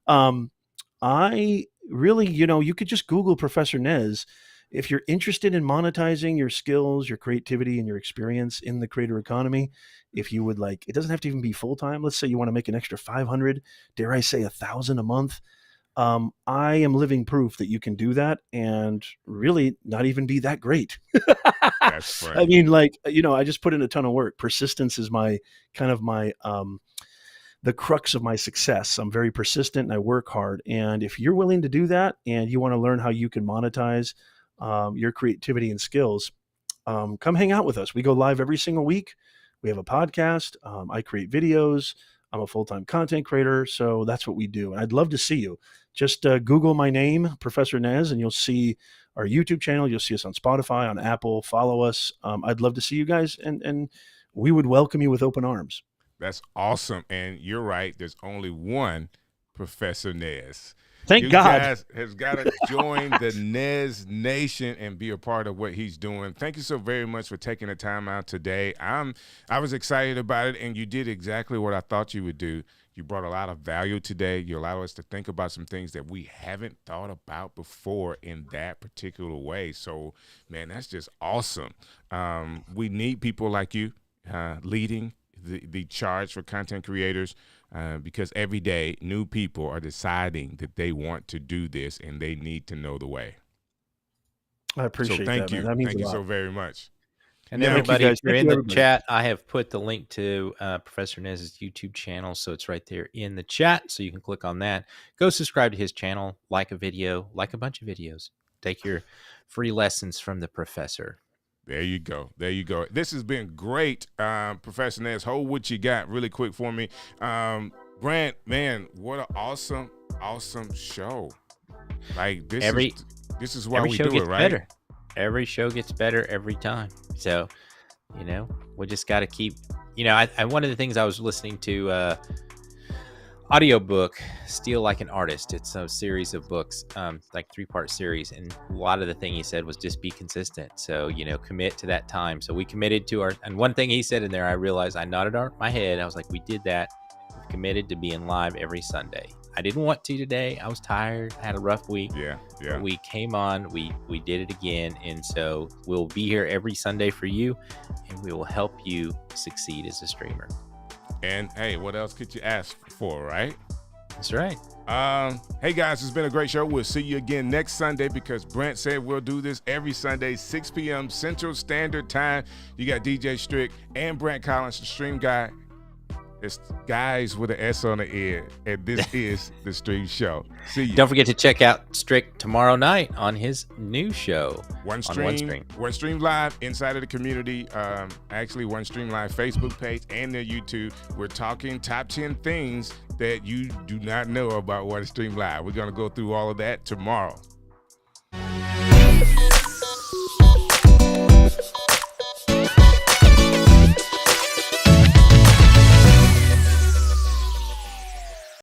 [SPEAKER 3] I really, you could just Google Professor NEZ. If you're interested in monetizing your skills, your creativity, and your experience in the creator economy, if you would like, it doesn't have to even be full-time. Let's say you want to make an extra 500, dare I say 1,000 a month. I am living proof that you can do that and really not even be that great.
[SPEAKER 1] That's funny.
[SPEAKER 3] I mean, I just put in a ton of work. Persistence is my the crux of my success. I'm very persistent and I work hard. And if you're willing to do that and you want to learn how you can monetize your creativity and skills, come hang out with us. We go live every single week. We have a podcast. I create videos. I'm a full-time content creator. So that's what we do. And I'd love to see you. Just Google my name, Professor NEZ, and you'll see our YouTube channel. You'll see us on Spotify, on Apple. Follow us. I'd love to see you guys. And we would welcome you with open arms.
[SPEAKER 1] That's awesome. And you're right. There's only one Professor NEZ.
[SPEAKER 3] Thank God.
[SPEAKER 1] Guys has got to join the NEZ Nation and be a part of what he's doing. Thank you so very much for taking the time out today. I was excited about it, and you did exactly what I thought you would do. You brought a lot of value today. You allowed us to think about some things that we haven't thought about before in that particular way. So, man, that's just awesome. We need people like you leading the charge for content creators. Because every day new people are deciding that they want to do this and they need to know the way.
[SPEAKER 3] I appreciate
[SPEAKER 1] so thank
[SPEAKER 3] that,
[SPEAKER 1] you.
[SPEAKER 3] Man. That means
[SPEAKER 1] thank you
[SPEAKER 3] a lot.
[SPEAKER 1] so very much.
[SPEAKER 2] And
[SPEAKER 1] Yeah.
[SPEAKER 2] everybody,
[SPEAKER 3] Thank
[SPEAKER 2] if you're
[SPEAKER 3] you,
[SPEAKER 2] in the
[SPEAKER 3] everybody.
[SPEAKER 2] chat, I have put the link to Professor NEZ's YouTube channel. So it's right there in the chat. So you can click on that. Go subscribe to his channel, like a video, like a bunch of videos. Take your free lessons from the professor.
[SPEAKER 1] There you go. There you go. This has been great. Professor NEZ, hold what you got really quick for me. Brant, man, what an awesome show. Like this is why we do it, right?
[SPEAKER 2] Better. Every show gets better every time. So, we just got to keep, I one of the things I was listening to audiobook, Steal Like an Artist. It's a series of books, like 3-part series. And a lot of the thing he said was just be consistent. So, commit to that time. So we committed to and one thing he said in there, I realized I nodded my head. I was like, we did that. We've committed to being live every Sunday. I didn't want to today. I was tired. I had a rough week.
[SPEAKER 1] Yeah.
[SPEAKER 2] But we came on, we did it again. And so we'll be here every Sunday for you and we will help you succeed as a streamer.
[SPEAKER 1] And hey, what else could you ask for, right?
[SPEAKER 2] That's right.
[SPEAKER 1] Hey guys, it's been a great show. We'll see you again next Sunday because Brant said we'll do this every Sunday, 6 p.m. Central Standard Time. You got DJ Strick and Brant Collins, the stream guy. It's guys with an S on the end, and this is the Stream Show. See you.
[SPEAKER 2] Don't forget to check out Strick tomorrow night on his new show.
[SPEAKER 1] One Stream Live inside of the community. Actually, One Stream Live Facebook page and their YouTube. We're talking top 10 things that you do not know about One Stream Live. We're going to go through all of that tomorrow.